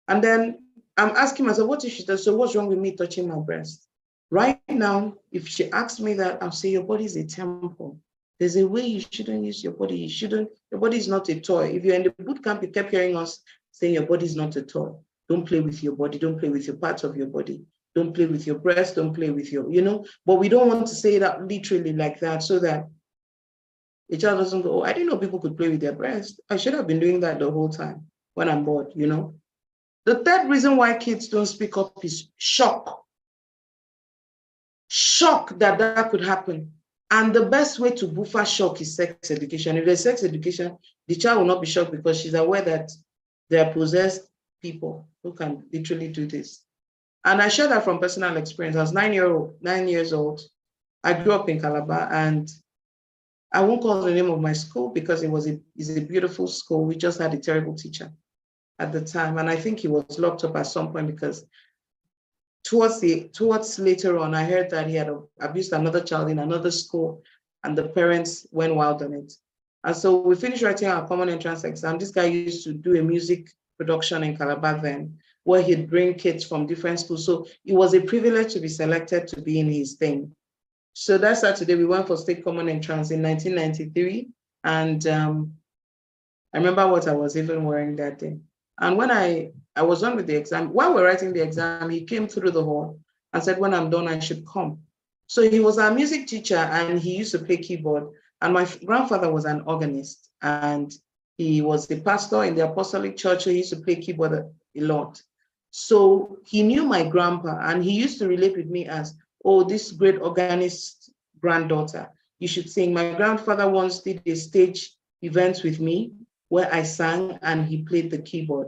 And then I'm asking myself, what if she does? So what's wrong with me touching my breast? Right now, if she asks me that, I'll say, your body is a temple. There's a way you shouldn't use your body. Your body is not a toy. If you're in the boot camp, you kept hearing us saying your body is not a toy. Don't play with your body. Don't play with your parts of your body. Don't play with your breast. Don't play with your, but we don't want to say that literally like that, so that the child doesn't go, oh, I didn't know people could play with their breast. I should have been doing that the whole time when I'm bored, The third reason why kids don't speak up is shock. Shock that could happen. And the best way to buffer shock is sex education. If there's sex education, the child will not be shocked, because she's aware that there are possessed people who can literally do this. And I share that from personal experience. I was 9 years old. I grew up in Calabar, and I won't call the name of my school because it's a beautiful school. We just had a terrible teacher at the time. And I think he was locked up at some point, because towards later on, I heard that he had abused another child in another school, and the parents went wild on it. And so we finished writing our common entrance exam. This guy used to do a music production in Calabar then, where he'd bring kids from different schools. So it was a privilege to be selected to be in his thing. So that Saturday, we went for state common entrance in 1993. And I remember what I was even wearing that day. And when I was done with the exam, while we're writing the exam, he came through the hall and said, when I'm done, I should come. So he was our music teacher, and he used to play keyboard. And my grandfather was an organist, and he was the pastor in the Apostolic Church. So he used to play keyboard a lot. So he knew my grandpa, and he used to relate with me as, oh, this great organist granddaughter, you should sing. My grandfather once did a stage event with me where I sang and he played the keyboard.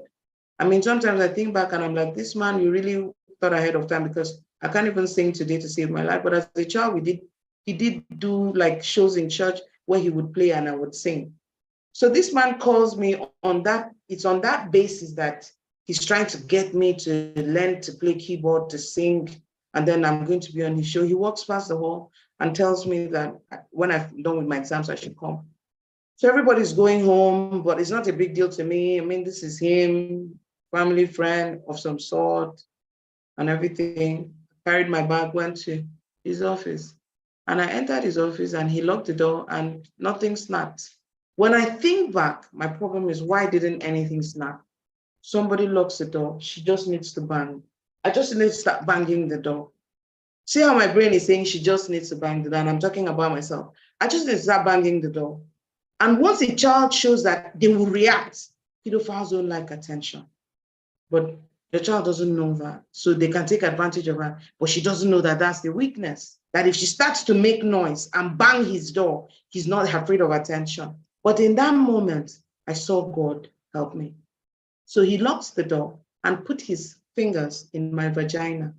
I mean, sometimes I think back and I'm like, this man, you really thought ahead of time, because I can't even sing today to save my life. But as a child, he did do like shows in church where he would play and I would sing. So this man calls me on that. It's on that basis that he's trying to get me to learn to play keyboard, to sing, and then I'm going to be on his show. He walks past the hall and tells me that when I'm done with my exams, I should come. So everybody's going home, but it's not a big deal to me. I mean, this is him, family friend of some sort and everything. Carried my bag, went to his office. And I entered his office and he locked the door and nothing snapped. When I think back, my problem is, why didn't anything snap? Somebody locks the door. She just needs to bang. I just need to start banging the door. See how my brain is saying she just needs to bang the door, and I'm talking about myself. I just need to start banging the door. And once a child shows that they will react, pedophiles don't like attention. But the child doesn't know that. So they can take advantage of her. But she doesn't know that that's the weakness. That if she starts to make noise and bang his door, he's not afraid of attention. But in that moment, I saw God help me. So he locks the door and put his fingers in my vagina.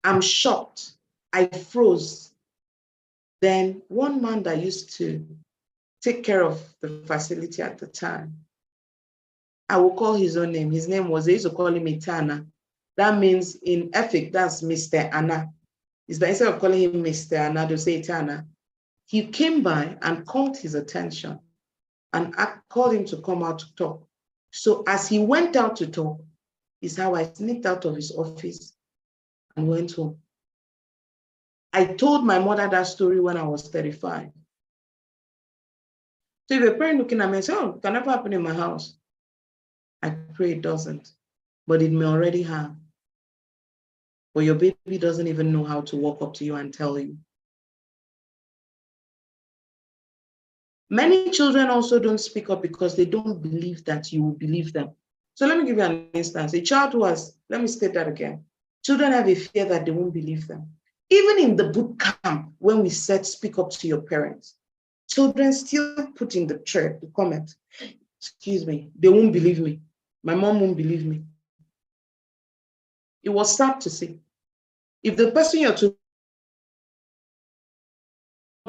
I'm shocked. I froze. Then one man that used to take care of the facility at the time, I will call his own name. His name was, they used to call him Itana. That means in Efik, that's Mr. Anna. Instead of calling him Mr. Anna, they'll say Itana. He came by and called his attention and I called him to come out to talk. So as he went out to talk, is how I sneaked out of his office and went home. I told my mother that story when I was 35. So if a parent looking at me and say, oh, it can never happen in my house, I pray it doesn't, but it may already have. But your baby doesn't even know how to walk up to you and tell you. Many children also don't speak up because they don't believe that you will believe them. So let me give you an instance. A child who has, let me state that again. Children have a fear that they won't believe them. Even in the boot camp, when we said, speak up to your parents, children still put in the thread, the comment, excuse me, they won't believe me. My mom won't believe me. It was sad to see. If the person you're to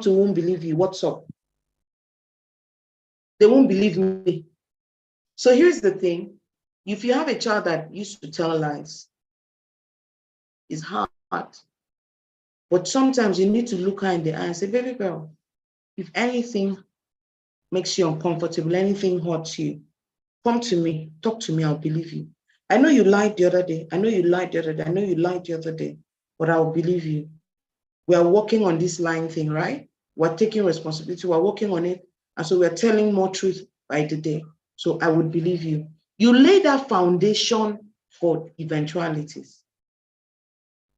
won't believe you, what's up? They won't believe me. So here's the thing. If you have a child that used to tell lies, it's hard. But sometimes you need to look her in the eye and say, baby girl, if anything makes you uncomfortable, anything hurts you, come to me, talk to me, I'll believe you. I know you lied the other day. I know you lied the other day. I know you lied the other day, but I'll believe you. We are working on this lying thing, right? We're taking responsibility. We're working on it. And so we're telling more truth by the day. So I would believe you. You lay that foundation for eventualities.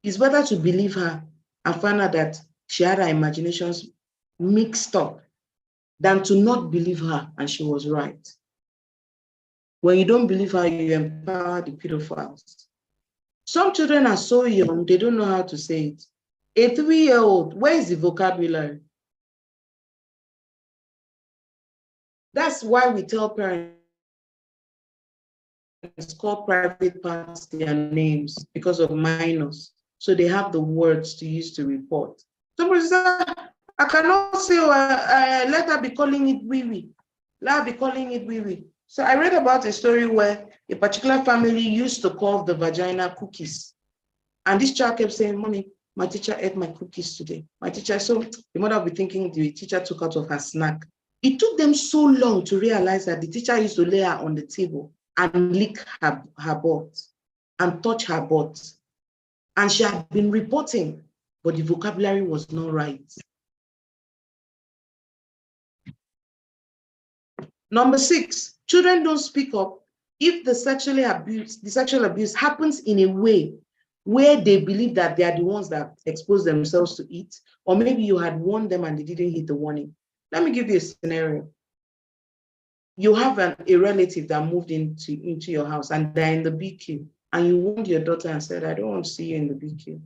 It's better to believe her and find out that she had her imaginations mixed up than to not believe her and she was right. When you don't believe her, you empower the pedophiles. Some children are so young, they don't know how to say it. A 3-year-old, where is the vocabulary? That's why we tell parents call private parts their names because of minors. So they have the words to use to report. Somebody says, I cannot say, let her be calling it wee-wee. Let her be calling it wee-wee. So I read about a story where a particular family used to call the vagina cookies. And this child kept saying, Mommy, my teacher ate my cookies today. My teacher, so the mother will be thinking the teacher took out of her snack. It took them so long to realize that the teacher used to lay her on the table and lick her butt and touch her butt. And she had been reporting, but the vocabulary was not right. Number 6, children don't speak up if the sexual abuse happens in a way where they believe that they are the ones that expose themselves to it, or maybe you had warned them and they didn't hit the warning. Let me give you a scenario. You have a relative that moved into your house and they're in the BQ, and you warned your daughter and said, I don't want to see you in the BQ.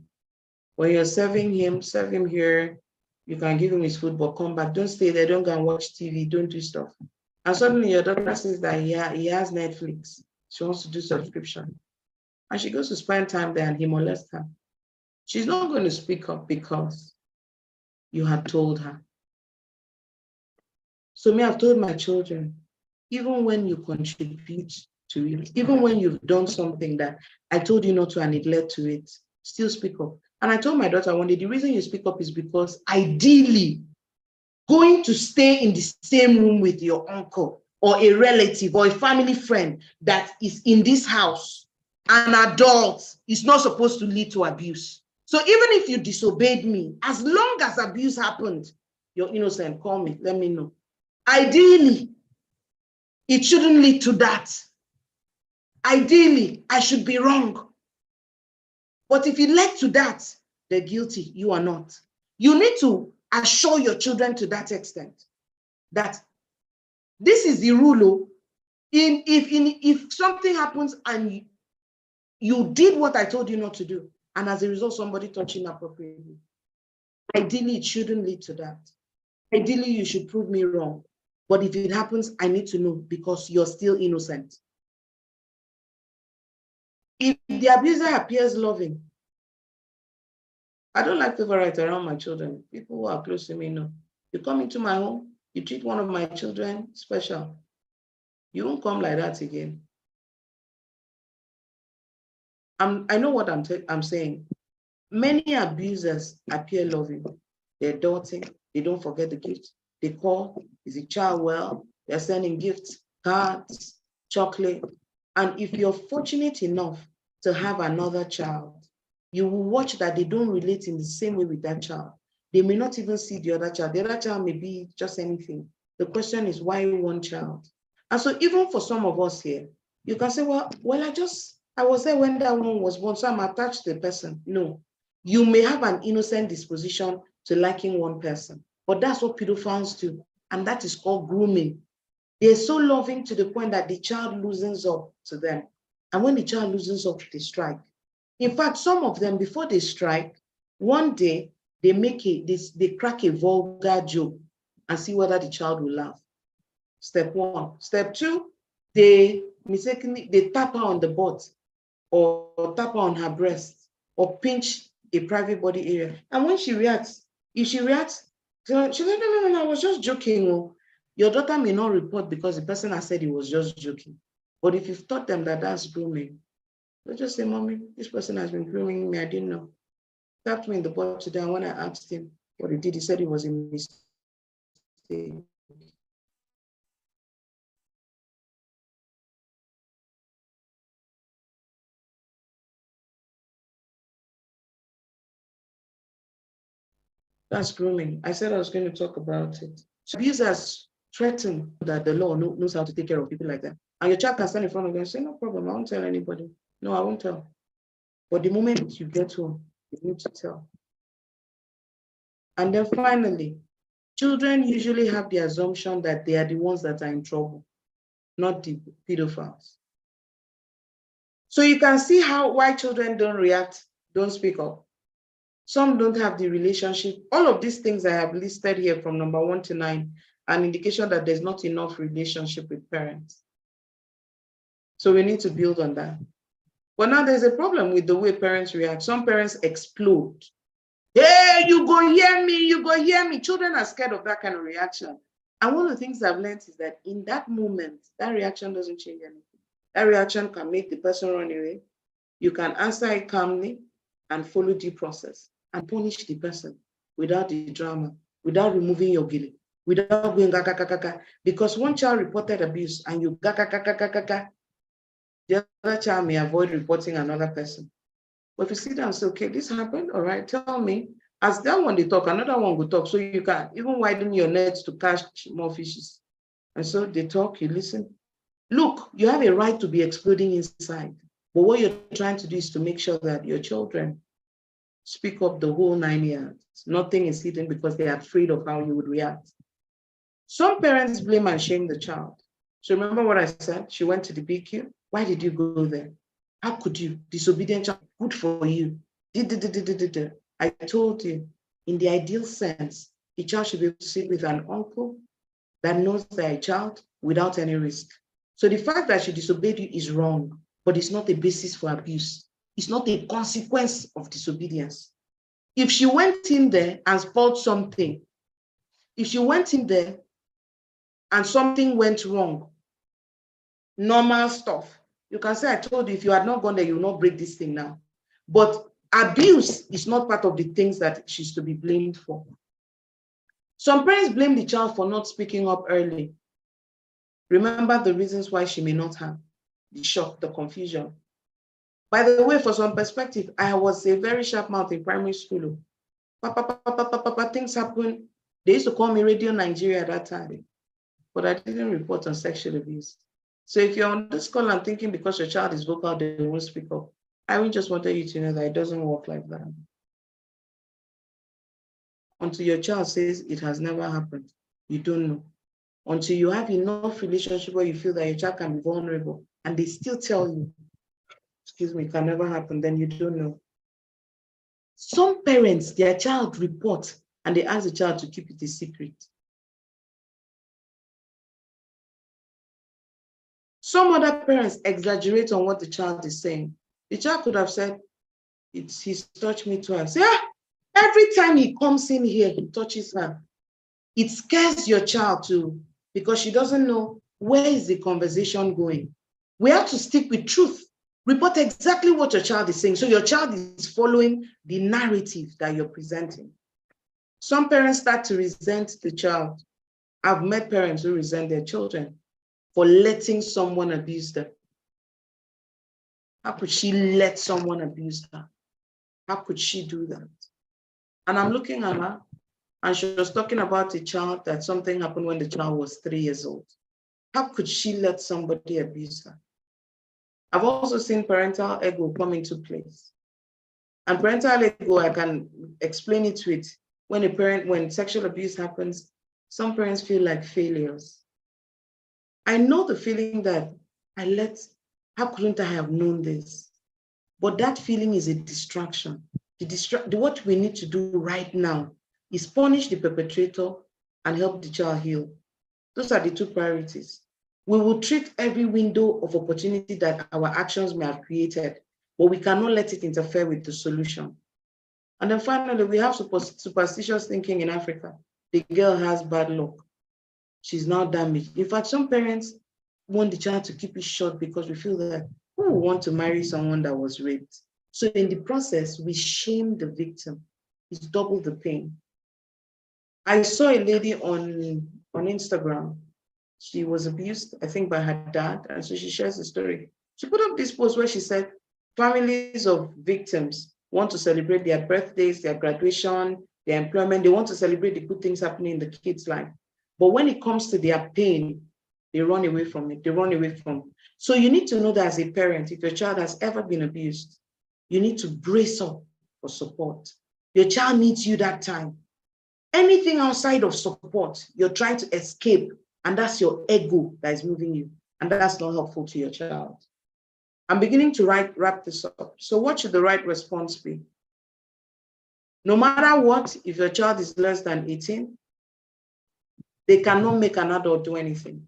When you're serving him, serve him here. You can give him his food, but come back. Don't stay there. Don't go and watch TV. Don't do stuff. And suddenly your daughter says that he has Netflix. She wants to do subscription. And she goes to spend time there and he molests her. She's not going to speak up because you had told her. So me, I've told my children, even when you contribute to it, even when you've done something that I told you not to and it led to it, still speak up. And I told my daughter one day, the reason you speak up is because ideally, going to stay in the same room with your uncle or a relative or a family friend that is in this house, an adult, is not supposed to lead to abuse. So even if you disobeyed me, as long as abuse happened, you're innocent, call me, let me know. Ideally, it shouldn't lead to that. Ideally, I should be wrong. But if it led to that, they're guilty, you are not. You need to assure your children to that extent that this is the rule. If something happens and you did what I told you not to do, and as a result, somebody touched you inappropriately, ideally, it shouldn't lead to that. Ideally, you should prove me wrong. But if it happens, I need to know because you're still innocent. If the abuser appears loving, I don't like favorites around my children. People who are close to me know. You come into my home, you treat one of my children special. You won't come like that again. I know what I'm saying. Many abusers appear loving. They're doting. They don't forget the gift. They call, is the child well? They're sending gifts, cards, chocolate. And if you're fortunate enough to have another child, you will watch that they don't relate in the same way with that child. They may not even see the other child. The other child may be just anything. The question is, why one child? And so even for some of us here, you can say, well, I was there when that one was born, so I'm attached to the person. No, you may have an innocent disposition to liking one person, but that's what pedophiles do. And that is called grooming. They're so loving to the point that the child loosens up to them. And when the child loosens up, they strike. In fact, some of them, before they strike, one day they crack a vulgar joke and see whether the child will laugh. Step one. Step two, they tap her on the butt or tap her on her breast or pinch a private body area. And when she reacts, if she reacts, she's like, no, I was just joking. Oh. Your daughter may not report because the person has said he was just joking. But if you've taught them that that's grooming, they'll just say, Mommy, this person has been grooming me. I didn't know. Tapped me in the butt today. And when I asked him what he did, he said it was a mistake. That's grooming. I said I was going to talk about it. So abusers threaten that the law knows how to take care of people like that. And your child can stand in front of them and say, no problem, I won't tell anybody. No, I won't tell. But the moment you get home, you need to tell. And then finally, children usually have the assumption that they are the ones that are in trouble, not the pedophiles. So you can see why children don't react, don't speak up. Some don't have the relationship. All of these things I have listed here from number 1 to 9, an indication that there's not enough relationship with parents. So we need to build on that. But now there's a problem with the way parents react. Some parents explode. Hey, you go hear me, you go hear me. Children are scared of that kind of reaction. And one of the things I've learned is that in that moment, that reaction doesn't change anything. That reaction can make the person run away. You can answer it calmly and follow the process and punish the person without the drama, without removing your guilt, without going ga, ga, ga, ga, ga. Because one child reported abuse and you ga, ga, ga, ga, ga, ga, ga, the other child may avoid reporting another person. But if you sit down and say, okay, this happened, all right, tell me. As that one they talk, another one will talk. So you can even widen your nets to catch more fishes. And so they talk, you listen. Look, you have a right to be exploding inside. But what you're trying to do is to make sure that your children speak up the whole 9 yards. Nothing is hidden because they are afraid of how you would react. Some parents blame and shame the child. So remember what I said? She went to the BQ. Why did you go there? How could you? Disobedient child, good for you. I told you, in the ideal sense, the child should be able to sit with an uncle that knows their child without any risk. So the fact that she disobeyed you is wrong, but it's not a basis for abuse. It's not a consequence of disobedience. If she went in there and spoiled something, if she went in there and something went wrong, normal stuff, you can say, I told you, if you had not gone there, you will not break this thing now. But abuse is not part of the things that she's to be blamed for. Some parents blame the child for not speaking up early. Remember the reasons why she may not have: the shock, the confusion. By the way, for some perspective, I was a very sharp mouth in primary school. Things happen. They used to call me Radio Nigeria at that time, but I didn't report on sexual abuse. So if you're on this call and thinking because your child is vocal, they won't speak up, I would just wanted you to know that it doesn't work like that. Until your child says it has never happened, you don't know. Until you have enough relationship where you feel that your child can be vulnerable and they still tell you, excuse me, it can never happen, then you don't know. Some parents, their child reports and they ask the child to keep it a secret. Some other parents exaggerate on what the child is saying. The child could have said, he's touched me twice. Yeah, every time he comes in here, he touches her. It scares your child too, because she doesn't know where is the conversation going. We have to stick with truth. Report exactly what your child is saying. So your child is following the narrative that you're presenting. Some parents start to resent the child. I've met parents who resent their children for letting someone abuse them. How could she let someone abuse her? How could she do that? And I'm looking at her, and she was talking about a child that something happened when the child was 3 years old. How could she let somebody abuse her? I've also seen parental ego come into place. And parental ego, I can explain it with when sexual abuse happens, some parents feel like failures. I know the feeling that how couldn't I have known this? But that feeling is a distraction. What we need to do right now is punish the perpetrator and help the child heal. Those are the two priorities. We will treat every window of opportunity that our actions may have created, but we cannot let it interfere with the solution. And then finally, we have superstitious thinking in Africa. The girl has bad luck. She's now damaged. In fact, some parents want the child to keep it short because we feel that who would want to marry someone that was raped? So in the process, we shame the victim. It's double the pain. I saw a lady on Instagram. She was abused, I think, by her dad. And so she shares the story. She put up this post where she said, families of victims want to celebrate their birthdays, their graduation, their employment. They want to celebrate the good things happening in the kids' life. But when it comes to their pain, they run away from it. They run away from it. So you need to know that as a parent, if your child has ever been abused, you need to brace up for support. Your child needs you that time. Anything outside of support, you're trying to escape, and that's your ego that is moving you, and that's not helpful to your child. I'm beginning to wrap this up. So what should the right response be? No matter what, if your child is less than 18, they cannot make an adult do anything.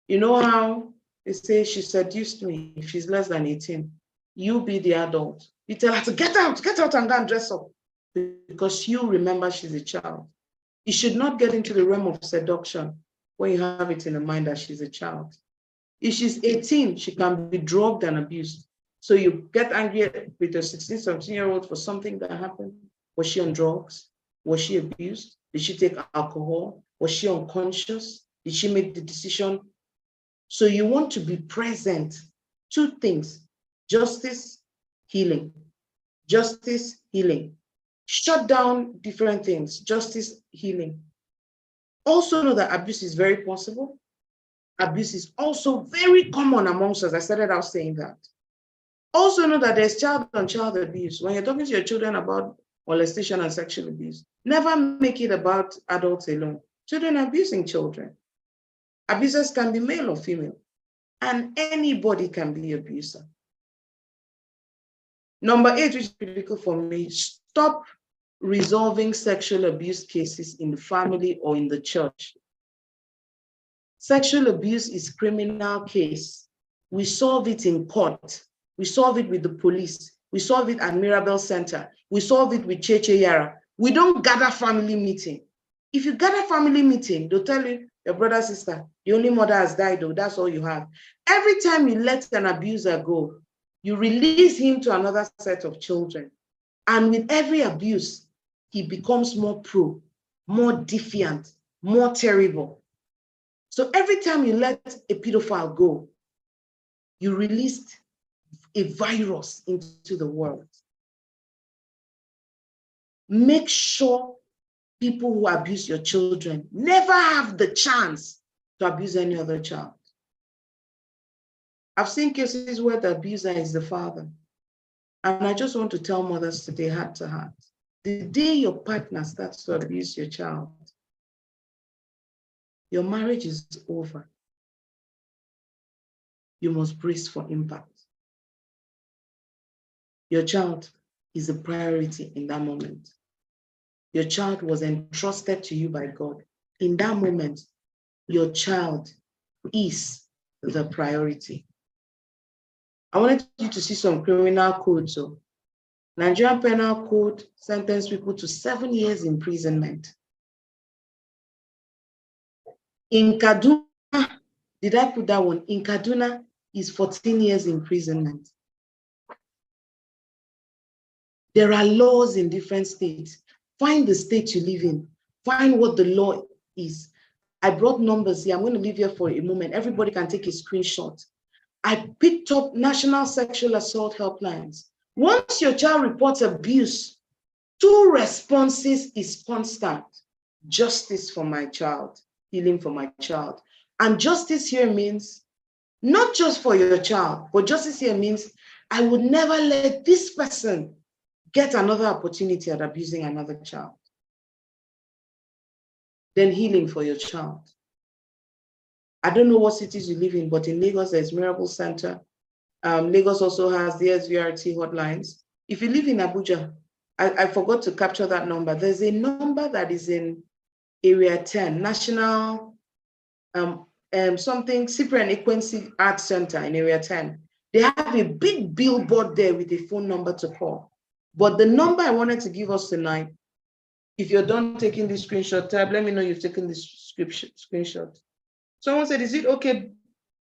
You know how they say she seduced me if she's less than 18? You be the adult. You tell her to get out and go and dress up, because you remember she's a child. You should not get into the realm of seduction when you have it in the mind that she's a child. If she's 18, she can be drugged and abused. So you get angry with a 16, 17-year-old for something that happened. Was she on drugs? Was she abused? Did she take alcohol? Was she unconscious? Did she make the decision? So you want to be present. Two things: justice, healing. Justice, healing. Shut down different things. Justice, healing. Also know that abuse is very possible. Abuse is also very common amongst us. I started out saying that. Also know that there's child-on-child abuse. When you're talking to your children about molestation and sexual abuse, never make it about adults alone. Children are abusing children. Abusers can be male or female, and anybody can be an abuser. Number 8, which is critical for me, stop resolving sexual abuse cases in the family or in the church. Sexual abuse is a criminal case. We solve it in court. We solve it with the police. We solve it at Mirabel Center. We solve it with Cheche Yara. We don't gather family meeting. If you gather family meeting, they'll tell you, your brother, sister, the only mother has died, though, that's all you have. Every time you let an abuser go, you release him to another set of children. And with every abuse, he becomes more cruel, more defiant, more terrible. So every time you let a pedophile go, you released a virus into the world. Make sure people who abuse your children never have the chance to abuse any other child. I've seen cases where the abuser is the father. And I just want to tell mothers today, heart to heart, the day your partner starts to abuse your child, your marriage is over. You must brace for impact. Your child is a priority in that moment. Your child was entrusted to you by God. In that moment, your child is the priority. I wanted you to see some criminal codes. So, Nigerian Penal Code sentenced people to 7 years imprisonment. In Kaduna, did I put that one? In Kaduna is 14 years imprisonment. There are laws in different states. Find the state you live in. Find what the law is. I brought numbers here. I'm going to leave here for a moment. Everybody can take a screenshot. I picked up national sexual assault helplines. Once your child reports abuse, 2 responses is constant. Justice for my child, healing for my child. And justice here means not just for your child, but justice here means I would never let this person get another opportunity at abusing another child. Then healing for your child. I don't know what cities you live in, but in Lagos, there's Miracle Center. Lagos also has the SVRT hotlines. If you live in Abuja, I forgot to capture that number. There's a number that is in Area 10, National something, Cyprian and Equency Art Center in Area 10. They have a big billboard there with a phone number to call. But the number I wanted to give us tonight, if you're done taking this screenshot tab, let me know you've taken this screenshot. Someone said, is it okay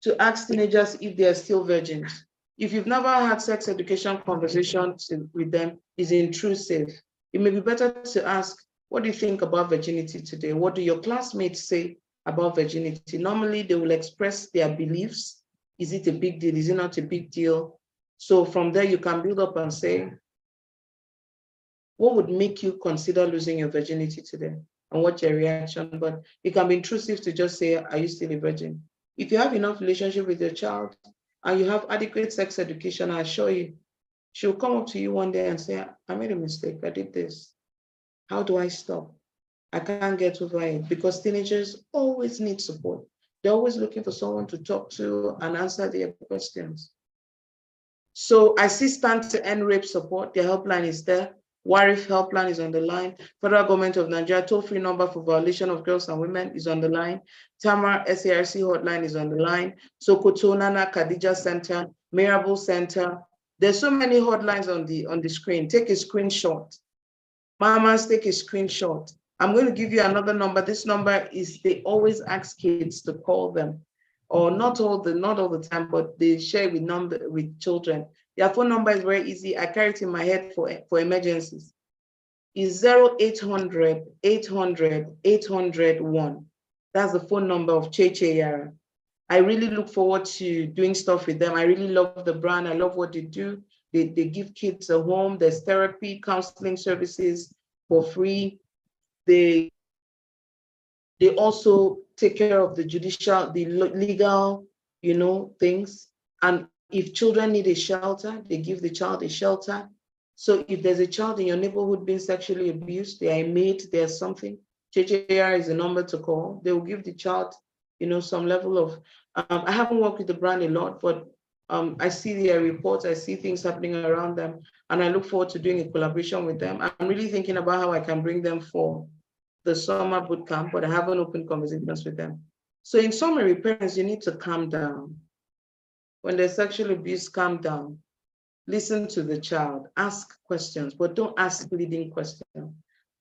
to ask teenagers if they are still virgins? If you've never had sex education conversations with them, it's intrusive. It may be better to ask, what do you think about virginity today? What do your classmates say about virginity? Normally, they will express their beliefs. Is it a big deal? Is it not a big deal? So from there, you can build up and say, what would make you consider losing your virginity today? And what's your reaction? But it can be intrusive to just say, are you still a virgin? If you have enough relationship with your child and you have adequate sex education, I assure you, she'll come up to you one day and say, I made a mistake, I did this. How do I stop? I can't get over it, because teenagers always need support. They're always looking for someone to talk to and answer their questions. So I see Stand to End Rape support. Their helpline is there. WARIF helpline is on the line. Federal Government of Nigeria toll-free number for violation of girls and women is on the line. Tamar SARC hotline is on the line. Sokoto Nana Khadija Center, Mirable Center. There's so many hotlines on the screen. Take a screenshot. Mamas, take a screenshot. I'm going to give you another number. This number is, they always ask kids to call them, or not all the time, but they share with children. Their phone number is very easy. I carry it in my head for emergencies. It's 0800 800 801. That's the phone number of Cheche Yara. I really look forward to doing stuff with them. I really love the brand. I love what they do. They give kids a home. There's therapy, counseling services for free. They also take care of the legal, things. And if children need a shelter, they give the child a shelter. So if there's a child in your neighborhood being sexually abused, they are a maid, there's something, JJR is a number to call. They will give the child, some level of, I haven't worked with the brand a lot, but I see their reports, I see things happening around them, and I look forward to doing a collaboration with them. I'm really thinking about how I can bring them for the summer boot camp, but I haven't opened conversations with them. So in summary, parents, you need to calm down. When there's sexual abuse, calm down. Listen to the child, ask questions, but don't ask leading questions.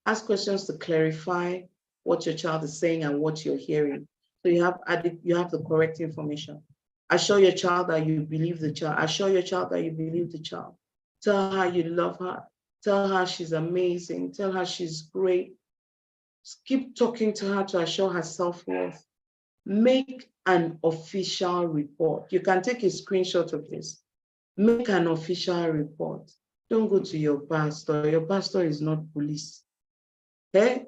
Ask questions to clarify what your child is saying and what you're hearing. So you have the correct information. Assure your child that you believe the child. Assure your child that you believe the child. Tell her you love her. Tell her she's amazing. Tell her she's great. Keep talking to her to assure her self-worth. Make an official report. You can take a screenshot of this. Make an official report. Don't go to your pastor. Your pastor is not police. Okay?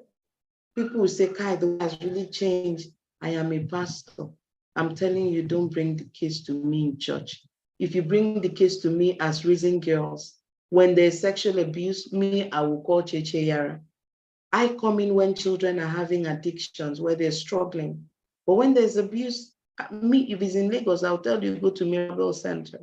People will say, Kai, the world has really changed. I am a pastor. I'm telling you, don't bring the case to me in church. If you bring the case to me as raising girls, when there's sexual abuse, I will call Cheche Yara. I come in when children are having addictions, where they're struggling. But when there's abuse, if it's in Lagos, I'll tell you, go to Mirable Center.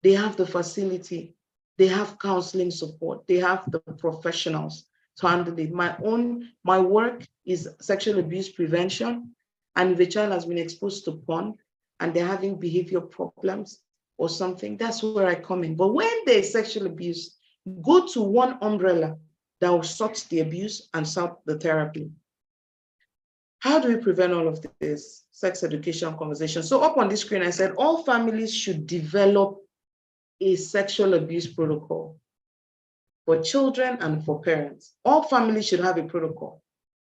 They have the facility. They have counseling support. They have the professionals to handle it. My work is sexual abuse prevention. And if a child has been exposed to porn and they're having behavior problems or something, that's where I come in. But when there's sexual abuse, go to one umbrella that will sort the abuse and sort the therapy. How do we prevent all of this? Sex education conversation. So up on this screen, I said all families should develop a sexual abuse protocol for children and for parents. All families should have a protocol.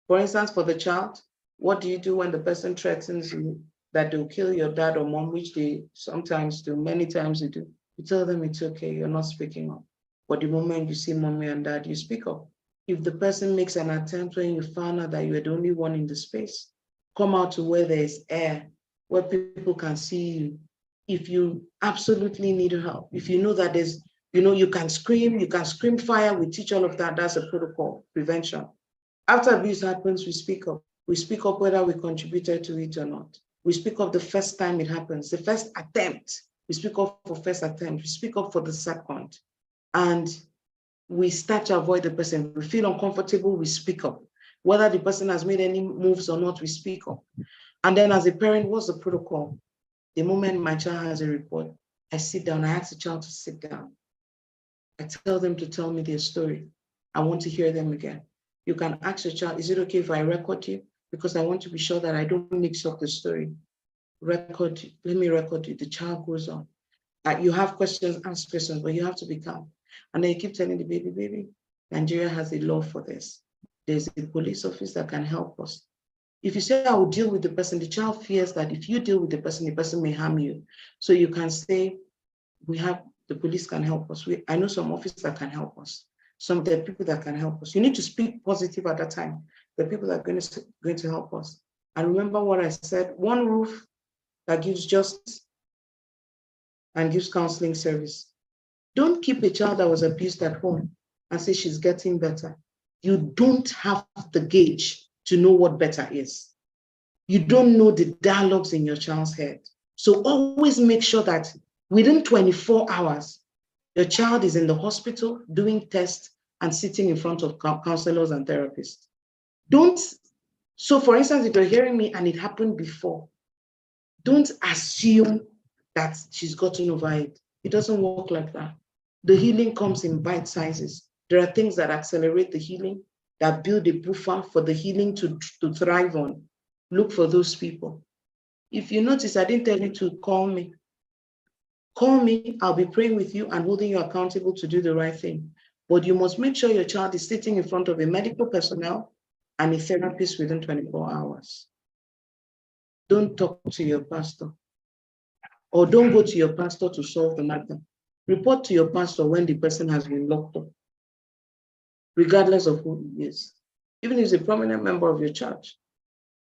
For instance, for the child, what do you do when the person threatens you that they'll kill your dad or mom, which they sometimes do, many times they do? You tell them it's okay, you're not speaking up. But the moment you see mommy and dad, you speak up. If the person makes an attempt when you found out that you're the only one in the space, come out to where there is air, where people can see you. If you absolutely need help, if you know that there's, you can scream fire, we teach all of that. That's a protocol, prevention. After abuse happens, we speak up. We speak up whether we contributed to it or not. We speak up the first time it happens, the first attempt. we speak up for first attempt, we speak up for the second, and we start to avoid the person. We feel uncomfortable, we speak up. Whether the person has made any moves or not, we speak up. And then as a parent, what's the protocol? The moment my child has a report, I sit down, I ask the child to sit down. I tell them to tell me their story. I want to hear them again. You can ask your child, is it okay if I record you? Because I want to be sure that I don't mix up the story. Record, let me record you. The child goes on. You have questions, ask questions, but you have to be calm. And then you keep telling the baby, Nigeria has a law for this. There's a police office that can help us. If you say, I will deal with the person, the child fears that if you deal with the person may harm you. So you can say, the police can help us. I know some officers that can help us. There are people that can help us. You need to speak positive at that time. The people that are going to help us. And remember what I said, one roof that gives justice and gives counseling service. Don't keep a child that was abused at home and say she's getting better. You don't have the gauge to know what better is. You don't know the dialogues in your child's head. So always make sure that within 24 hours, your child is in the hospital doing tests and sitting in front of counselors and therapists. So for instance, if you're hearing me and it happened before, don't assume that she's gotten over it. It doesn't work like that. The healing comes in bite sizes. There are things that accelerate the healing, that build a buffer for the healing to thrive on. Look for those people. If you notice, I didn't tell you to call me. Call me, I'll be praying with you and holding you accountable to do the right thing. But you must make sure your child is sitting in front of a medical personnel and a therapist within 24 hours. Don't talk to your pastor, or don't go to your pastor to solve the matter. Report to your pastor when the person has been locked up, regardless of who he is. Even if he's a prominent member of your church.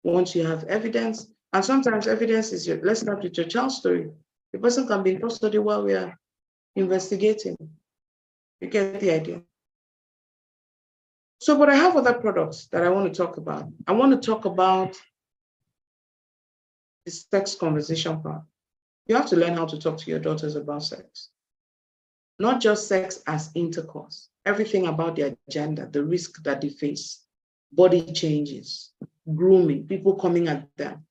Once you have evidence, and sometimes evidence is let's start with your child's story. The person can be in custody while we are investigating. You get the idea. So, but I have other products that I want to talk about. I want to talk about the sex conversation part. You have to learn how to talk to your daughters about sex. Not just sex as intercourse, everything about their gender, the risk that they face, body changes, grooming, people coming at them.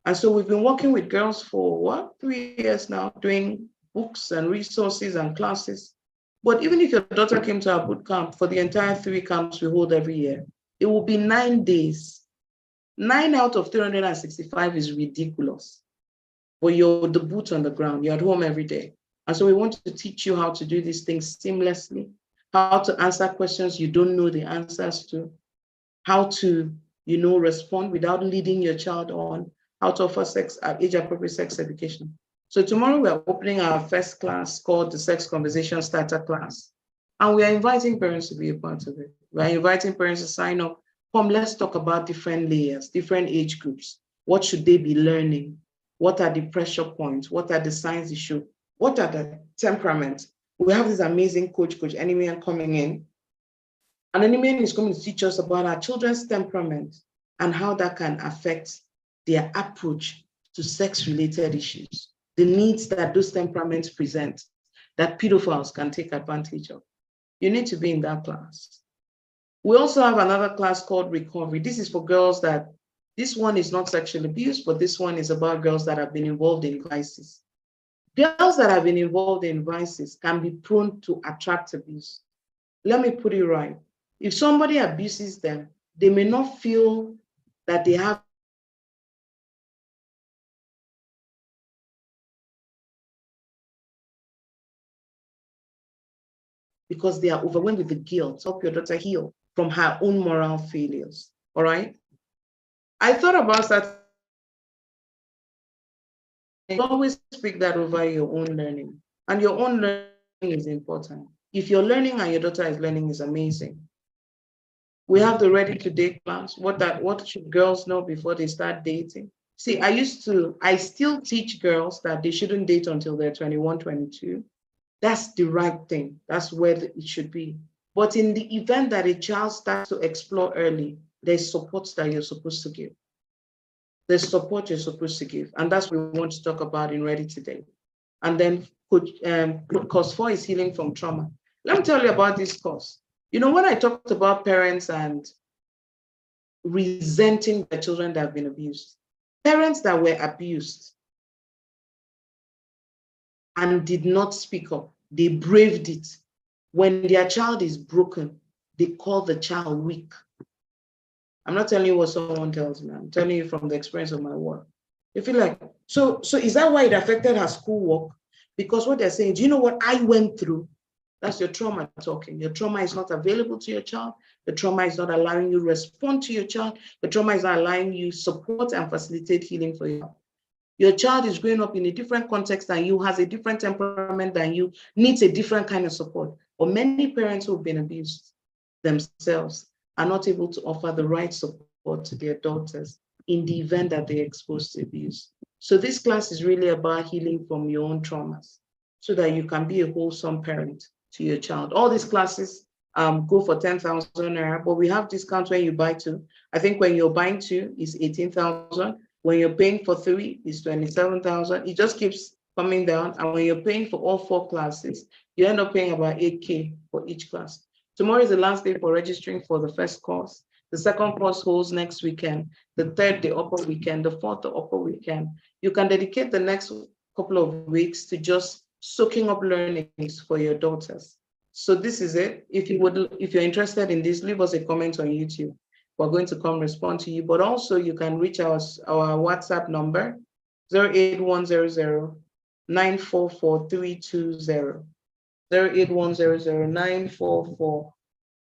And so we've been working with girls for 3 years now, doing books and resources and classes. But even if your daughter came to our boot camp, for the entire 3 camps we hold every year, it will be 9 days. 9 out of 365 is ridiculous. But you're the boot on the ground, you're at home every day. And so we want to teach you how to do these things seamlessly, how to answer questions you don't know the answers to, how to, respond without leading your child on, how to offer age-appropriate sex education. So tomorrow we are opening our first class called the Sex Conversation Starter Class. And we are inviting parents to be a part of it. We are inviting parents to sign up. Come, let's talk about different layers, different age groups. What should they be learning? What are the pressure points? What are the signs they show? What are the temperaments? We have this amazing coach Enemian, coming in. And Enemian is going to teach us about our children's temperament and how that can affect their approach to sex-related issues, the needs that those temperaments present, that pedophiles can take advantage of. You need to be in that class. We also have another class called Recovery. This is for girls this one is not sexual abuse, but this one is about girls that have been involved in vices. Girls that have been involved in vices can be prone to attract abuse. Let me put it right. If somebody abuses them, they may not feel that they have because they are overwhelmed with the guilt. Help your daughter heal from her own moral failures. All right? I thought about that. Always speak that over your own learning. And your own learning is important. If you're learning and your daughter is learning, is amazing. We have the Ready to Date class. What should girls know before they start dating? See, I still teach girls that they shouldn't date until they're 21, 22. That's the right thing. That's where it should be. But in the event that a child starts to explore early, there's support that you're supposed to give. There's support you're supposed to give. And that's what we want to talk about in Ready Today. And then course 4 is healing from trauma. Let me tell you about this course. You know, when I talked about parents and resenting the children that have been abused, parents that were abused and did not speak up, they braved it. When their child is broken, they call the child weak. I'm not telling you what someone tells me. I'm telling you from the experience of my work. They feel like, so is that why it affected her schoolwork? Because what they're saying, do you know what I went through? That's your trauma talking. Your trauma is not available to your child. The trauma is not allowing you to respond to your child. The trauma is not allowing you support and facilitate healing for you. Your child is growing up in a different context than you, has a different temperament than you, needs a different kind of support. But many parents who've been abused themselves are not able to offer the right support to their daughters in the event that they're exposed to abuse. So this class is really about healing from your own traumas so that you can be a wholesome parent to your child. All these classes go for 10,000 naira, but we have discounts when you buy two. I think when you're buying two, it's 18,000. When you're paying for three, it's 27,000. It just keeps coming down. And when you're paying for all 4 classes, you end up paying about 8K for each class. Tomorrow is the last day for registering for the first course. The second course holds next weekend. The third, the upper weekend. The fourth, the upper weekend. You can dedicate the next couple of weeks to just soaking up learnings for your daughters. So this is it. If you're interested in this, leave us a comment on YouTube. We're going to come respond to you. But also you can reach our WhatsApp number, 08100 944 320. 08100 944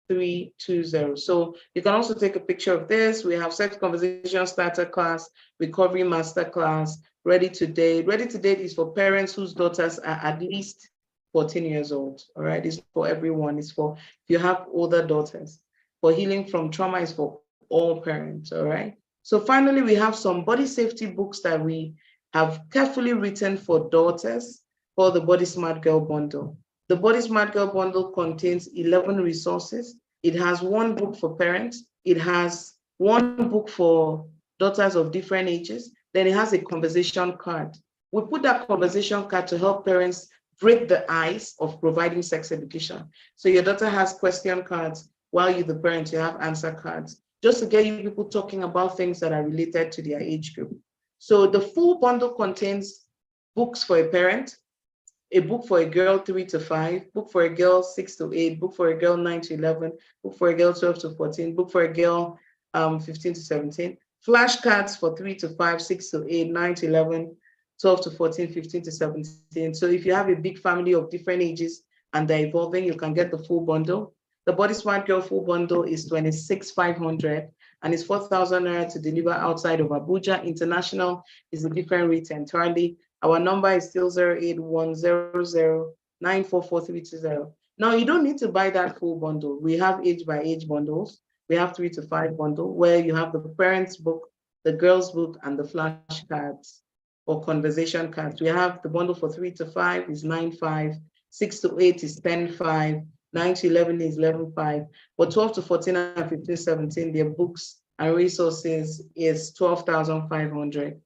320. So you can also take a picture of this. We have sex conversation starter class, recovery master class, ready to date. Ready to date is for parents whose daughters are at least 14 years old. All right, it's for everyone. It's for if you have older daughters. For healing from trauma is for all parents. All right. So finally, we have some body safety books that we have carefully written for daughters called the Body Smart Girl Bundle. The Body Smart Girl Bundle contains 11 resources. It has 1 book for parents. It has 1 book for daughters of different ages. Then it has a conversation card. We put that conversation card to help parents break the ice of providing sex education. So your daughter has question cards, while you, the parent, you have answer cards, just to get you people talking about things that are related to their age group. So the full bundle contains books for a parent, a book for a girl 3 to 5, book for a girl 6 to 8, book for a girl 9 to 11, book for a girl 12 to 14, book for a girl 15 to 17, flashcards for 3 to 5, 6 to 8, 9 to 11, 12 to 14, 15 to 17. So if you have a big family of different ages and they're evolving, you can get the full bundle. The Body Smart Girl full bundle is 26,500 and it's 4,000 naira to deliver outside of Abuja. International is a different rate entirely. Our number is still 08100 944 320. Now, you don't need to buy that full bundle. We have age by age bundles. We have 3 to 5 bundle where you have the parents book, the girls book, and the flashcards or conversation cards. We have the bundle for 3 to 5 is 9.5, 6 to 8 is 10.5, 9 to 11 is 11.5, but 12 to 14 and 15, 17, their books and resources is 12,500.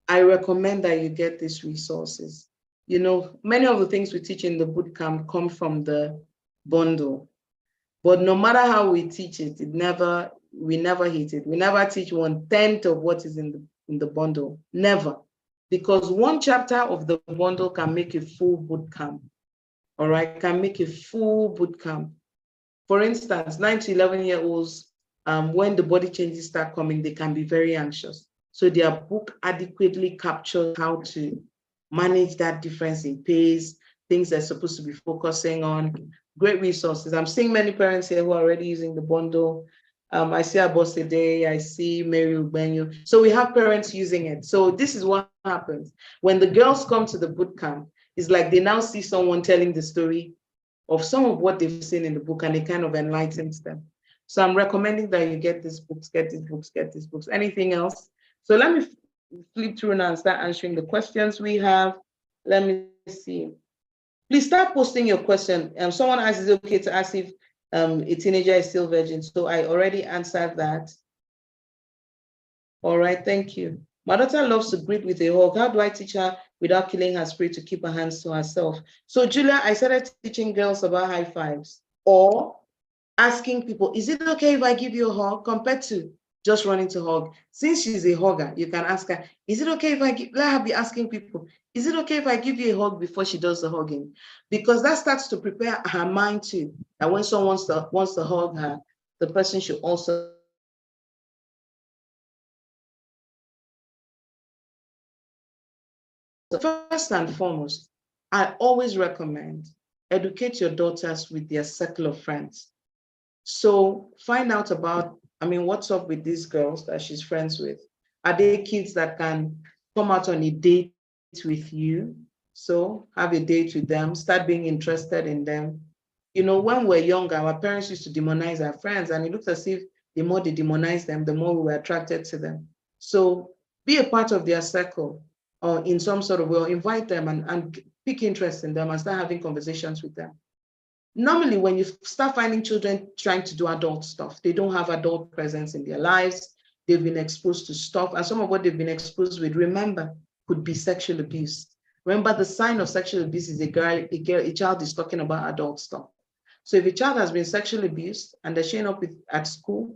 I recommend that you get these resources. You know, many of the things we teach in the bootcamp come from the bundle, but no matter how we teach it, we never hit it. We never teach 1/10 of what is in the bundle, never, because 1 chapter of the bundle can make a full bootcamp. All right, can make a full bootcamp. For instance, 9 to 11-year-olds, when the body changes start coming, they can be very anxious. So their book adequately captures how to manage that difference in pace, things they're supposed to be focusing on. Great resources. I'm seeing many parents here who are already using the bundle. I see Abosede, I see Mary Ubenyo. So we have parents using it. So this is what happens. When the girls come to the bootcamp, it's like they now see someone telling the story of some of what they've seen in the book, and it kind of enlightens them. So I'm recommending that you get these books, get these books, get these books. Anything else? So let me flip through now and start answering the questions we have. Let me see. Please start posting your question. Someone asked, is it okay to ask if a teenager is still virgin? So I already answered that. All right, thank you. My daughter loves to greet with a hug. How do I teach her without killing her spirit to keep her hands to herself. So Julia, I started teaching girls about high fives or asking people, is it okay if I give you a hug, compared to just running to hug. Since she's a hugger, you can ask her, is it okay if I give, let her be asking people, is it okay if I give you a hug before she does the hugging? Because that starts to prepare her mind too, that when someone wants to hug her, the person should also. First and foremost, I always recommend educate your daughters with their circle of friends. So find out about, what's up with these girls that she's friends with. Are they kids that can come out on a date with you? So have a date with them, start being interested in them. When we're younger, our parents used to demonize our friends, and it looks as if the more they demonize them, the more we were attracted to them. So be a part of their circle, or in some sort of way, or invite them and pick interest in them and start having conversations with them. Normally, when you start finding children trying to do adult stuff, they don't have adult presence in their lives. They've been exposed to stuff, and some of what they've been exposed with, remember, could be sexual abuse. Remember, the sign of sexual abuse is a child is talking about adult stuff. So if a child has been sexually abused and they're showing up at school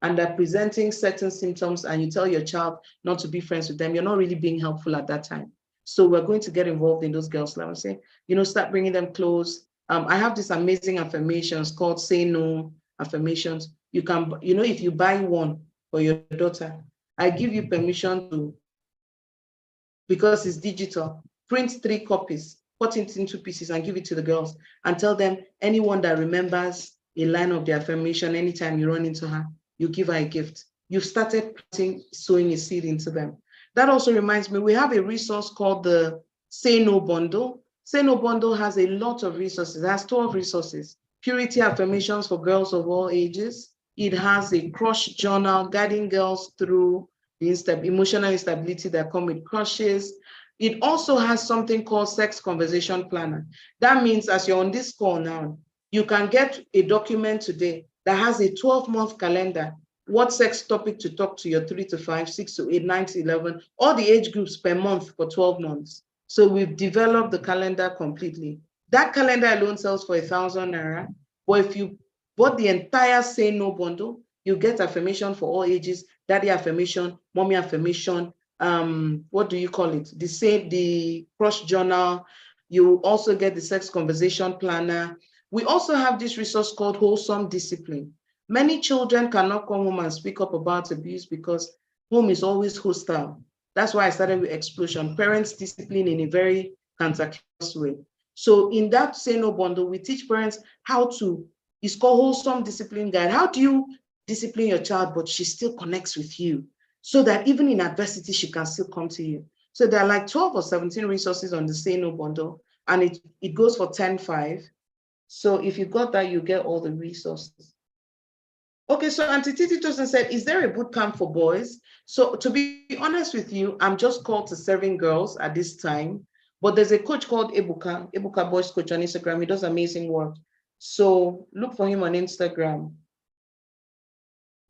and they're presenting certain symptoms, and you tell your child not to be friends with them, you're not really being helpful at that time. So we're going to get involved in those girls' lives and say, start bringing them close. I have these amazing affirmations called Say No affirmations. You can, if you buy one for your daughter, I give you permission to, because it's digital, print 3 copies, cut it into pieces and give it to the girls and tell them, anyone that remembers a line of the affirmation, anytime you run into her, you give her a gift. You've started sowing a seed into them. That also reminds me, we have a resource called the Say No Bundle. Say No Bundle has a lot of resources. It has 12 resources. Purity affirmations for girls of all ages. It has a crush journal guiding girls through the emotional instability that come with crushes. It also has something called Sex Conversation Planner. That means as you're on this call now, you can get a document today that has a 12-month calendar. What sex topic to talk to your 3 to 5, 6 to 8, 9 to 11, all the age groups per month for 12 months. So we've developed the calendar completely. That calendar alone sells for 1,000 naira. But if you bought the entire Say No bundle, you get affirmation for all ages, daddy affirmation, mommy affirmation, what do you call it? The crush journal. You also get the sex conversation planner. We also have this resource called Wholesome Discipline. Many children cannot come home and speak up about abuse because home is always hostile. That's why I started with Explosion, parents discipline in a very cantankerous way. So in that Say No bundle, we teach parents how to, it's called Wholesome Discipline Guide. How do you discipline your child, but she still connects with you, so that even in adversity, she can still come to you. So there are like 12 or 17 resources on the Say No bundle, and it goes for 10.5. So if you got that, you get all the resources. Okay, so Auntie Titi Tosin said, is there a boot camp for boys? So to be honest with you, I'm just called to serving girls at this time, but there's a coach called Ebuka Boys Coach on Instagram. He does amazing work. So look for him on Instagram.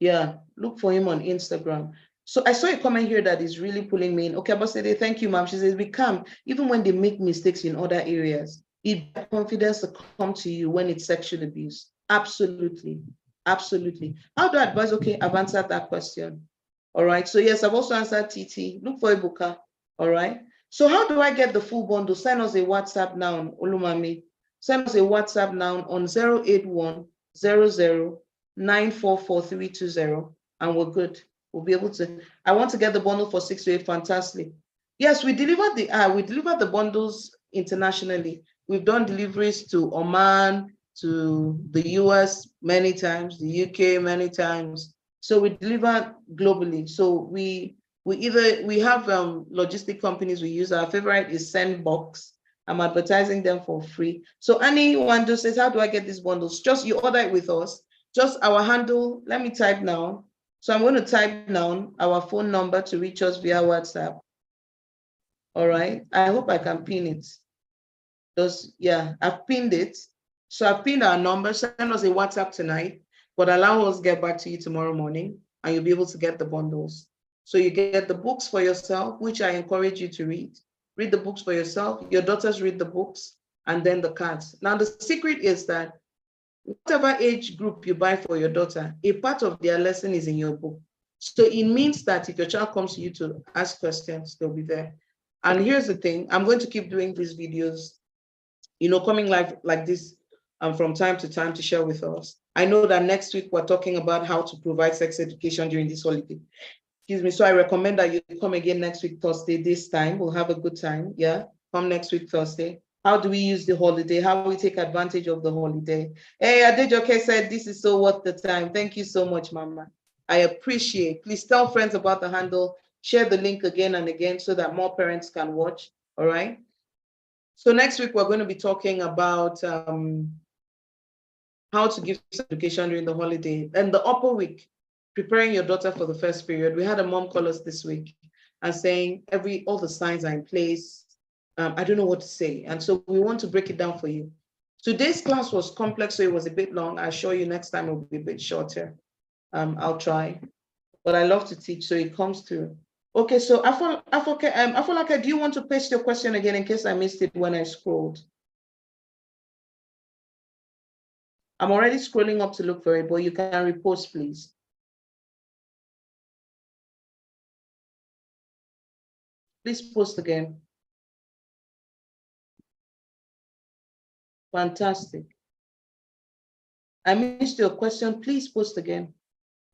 Yeah, look for him on Instagram. So I saw a comment here that is really pulling me in. Okay, Abosede, thank you, ma'am. She says, we come, even when they make mistakes in other areas, it confidence to come to you when it's sexual abuse. Absolutely. Absolutely. How do I advise? Okay, I've answered that question. All right. So yes, I've also answered TT. Look for Ebuka. All right. So how do I get the full bundle? Send us a WhatsApp now, Olumami. Send us a WhatsApp now on 08100944320, and we're good. We'll be able to. I want to get the bundle for 6 to 8. Fantastic. Yes, we deliver the bundles internationally. We've done deliveries to Oman, to the US many times, the UK many times. So we deliver globally. So we have logistic companies we use. Our favorite is Sendbox. I'm advertising them for free. So anyone who says, how do I get these bundles? Just you order it with us. Just our handle. Let me type now. So I'm going to type now our phone number to reach us via WhatsApp. All right. I hope I can pin it. I've pinned it. So I've pinned our number. Send us a WhatsApp tonight, but allow us to get back to you tomorrow morning, and you'll be able to get the bundles. So you get the books for yourself, which I encourage you to read. Read the books for yourself. Your daughters read the books, and then the cards. Now, the secret is that whatever age group you buy for your daughter, a part of their lesson is in your book. So it means that if your child comes to you to ask questions, they'll be there. And here's the thing, I'm going to keep doing these videos, coming live like this from time to time to share with us. I know that next week we're talking about how to provide sex education during this holiday. Excuse me. So I recommend that you come again next week, Thursday, this time. We'll have a good time. Yeah. Come next week, Thursday. How do we use the holiday? How do we take advantage of the holiday? Hey, Adejoke said, this is so worth the time. Thank you so much, Mama. I appreciate. Please tell friends about the handle. Share the link again and again so that more parents can watch. All right. So next week, we're going to be talking about how to give education during the holiday. And the upper week, preparing your daughter for the first period. We had a mom call us this week and saying all the signs are in place. I don't know what to say. And so we want to break it down for you. Today's class was complex, so it was a bit long. I assure you next time it will be a bit shorter. I'll try. But I love to teach, so it comes through. Okay, so Afolake, do you want to paste your question again in case I missed it when I scrolled? I'm already scrolling up to look for it, but you can repost, please. Please post again. Fantastic. I missed your question. Please post again.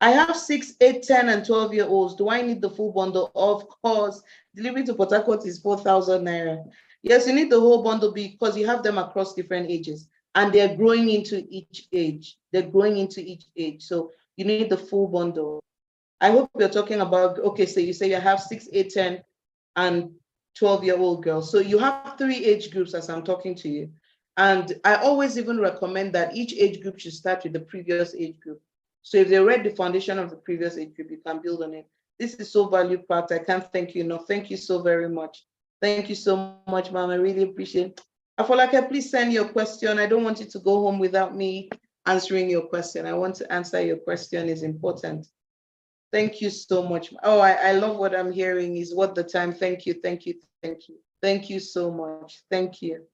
I have 6, 8, 10, and 12-year-olds. Do I need the full bundle? Of course. Delivery to Port Harcourt is 4,000 naira. Yes, you need the whole bundle because you have them across different ages and they're growing into each age. They're growing into each age. So you need the full bundle. I hope you're talking about, okay, so you say you have 6, 8, 10, and 12-year-old girls. So you have 3 age groups as I'm talking to you. And I always even recommend that each age group should start with the previous age group. So if they read the foundation of the previous age group, you can build on it. This is so valued part. I can't thank you enough. Thank you so very much. Thank you so much, Mom. I really appreciate it. Afolake, please send your question. I don't want you to go home without me answering your question. I want to answer your question. It's important. Thank you so much. Oh, I love what I'm hearing is what the time. Thank you, thank you, thank you. Thank you so much. Thank you.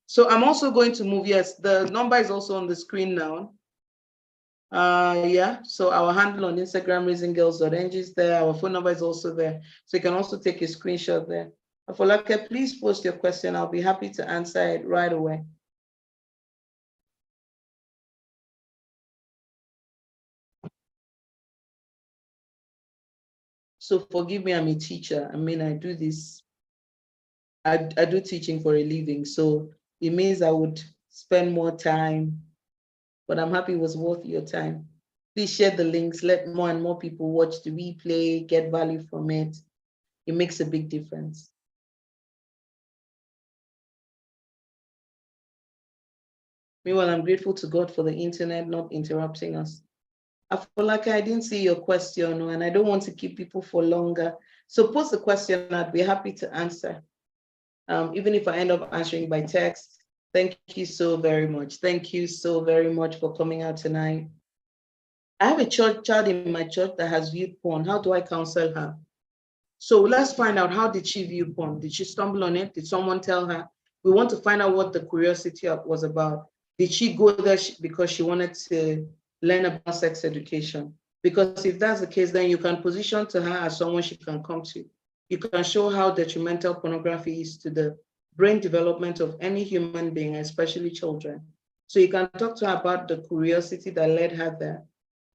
So I'm also going to move. Yes, the number is also on the screen now. Yeah, so our handle on Instagram, raising-girls.ng, is there. Our phone number is also there. So you can also take a screenshot there. Afolake, please post your question. I'll be happy to answer it right away. So forgive me, I'm a teacher. I mean, I do this. I do teaching for a living. So it means I would spend more time, but I'm happy it was worth your time. Please share the links. Let more and more people watch the replay, get value from it. It makes a big difference. Meanwhile, I'm grateful to God for the internet not interrupting us. I feel like I didn't see your question and I don't want to keep people for longer. So post the question, I'd be happy to answer. Even if I end up answering by text. Thank you so very much. Thank you so very much for coming out tonight. I have a child in my church that has viewed porn. How do I counsel her? So let's find out, how did she view porn? Did she stumble on it? Did someone tell her? We want to find out what the curiosity was about. Did she go there because she wanted to learn about sex education? Because if that's the case, then you can position to her as someone she can come to. You can show how detrimental pornography is to the brain development of any human being, especially children. So you can talk to her about the curiosity that led her there.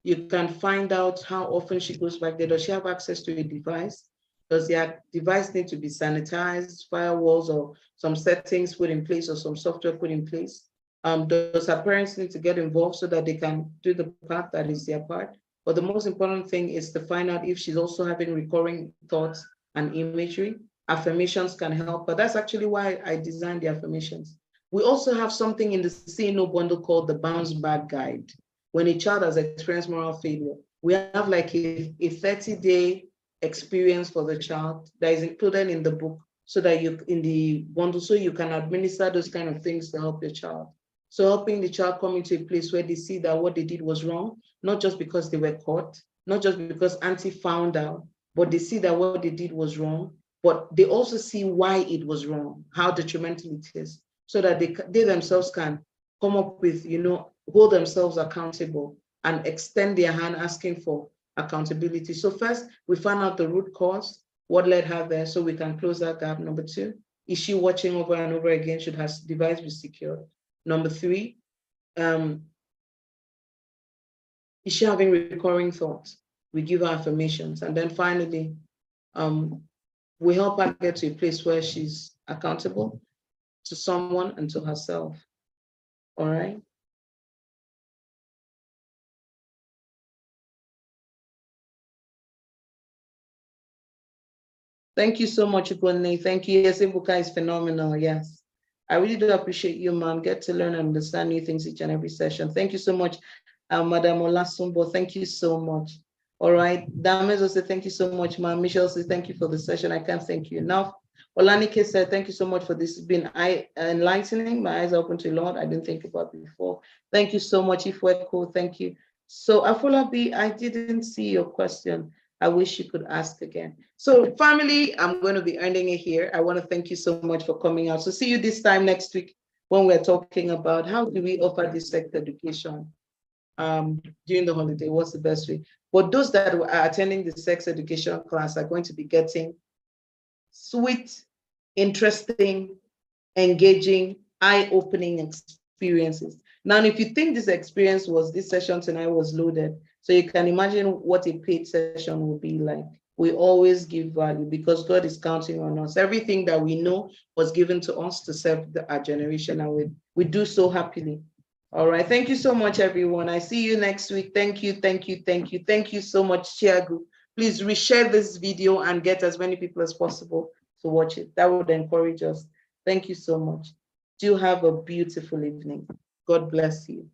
You can find out how often she goes back there. Does she have access to a device? Does the device need to be sanitized, firewalls, or some settings put in place, or some software put in place? Does her parents need to get involved so that they can do the part that is their part? But the most important thing is to find out if she's also having recurring thoughts and imagery. Affirmations can help, but that's actually why I designed the affirmations. We also have something in the Say No bundle called the Bounce Back Guide. When a child has experienced moral failure, we have like a 30-day experience for the child that is included in the book, so that in the bundle, so you can administer those kind of things to help your child. So helping the child come into a place where they see that what they did was wrong, not just because they were caught, not just because auntie found out, but they see that what they did was wrong, but they also see why it was wrong, how detrimental it is, so that they themselves can come up with, hold themselves accountable and extend their hand asking for accountability. So first, we find out the root cause, what led her there, so we can close that gap. Number two, is she watching over and over again? Should her device be secured? Number three, is she having recurring thoughts? We give her affirmations. And then finally, we help her get to a place where she's accountable to someone and to herself. All right. Thank you so much, Ubunne. Thank you. Yes, Ibuka is phenomenal. Yes. I really do appreciate you, ma'am. Get to learn and understand new things each and every session. Thank you so much, Madam Olasumbo. Thank you so much. All right. Damezo said, thank you so much, ma'am. Michelle says, thank you for the session. I can't thank you enough. Olanike said, thank you so much for this. It's been enlightening. My eyes are open to a lot I didn't think about before. Thank you so much, Ifweko. Thank you. So, Afolabi, I didn't see your question. I wish you could ask again. So family, I'm going to be ending it here. I want to thank you so much for coming out. So see you this time next week when we're talking about how do we offer this sex education during the holiday. What's the best way? But those that are attending the sex education class are going to be getting sweet, interesting, engaging, eye-opening experiences. Now, if you think this session tonight was loaded, so you can imagine what a paid session will be like. We always give value because God is counting on us. Everything that we know was given to us to serve our generation, and we do so happily. All right. Thank you so much, everyone. I see you next week. Thank you, thank you, thank you. Thank you so much, Chiagu. Please reshare this video and get as many people as possible to watch it. That would encourage us. Thank you so much. Do have a beautiful evening. God bless you.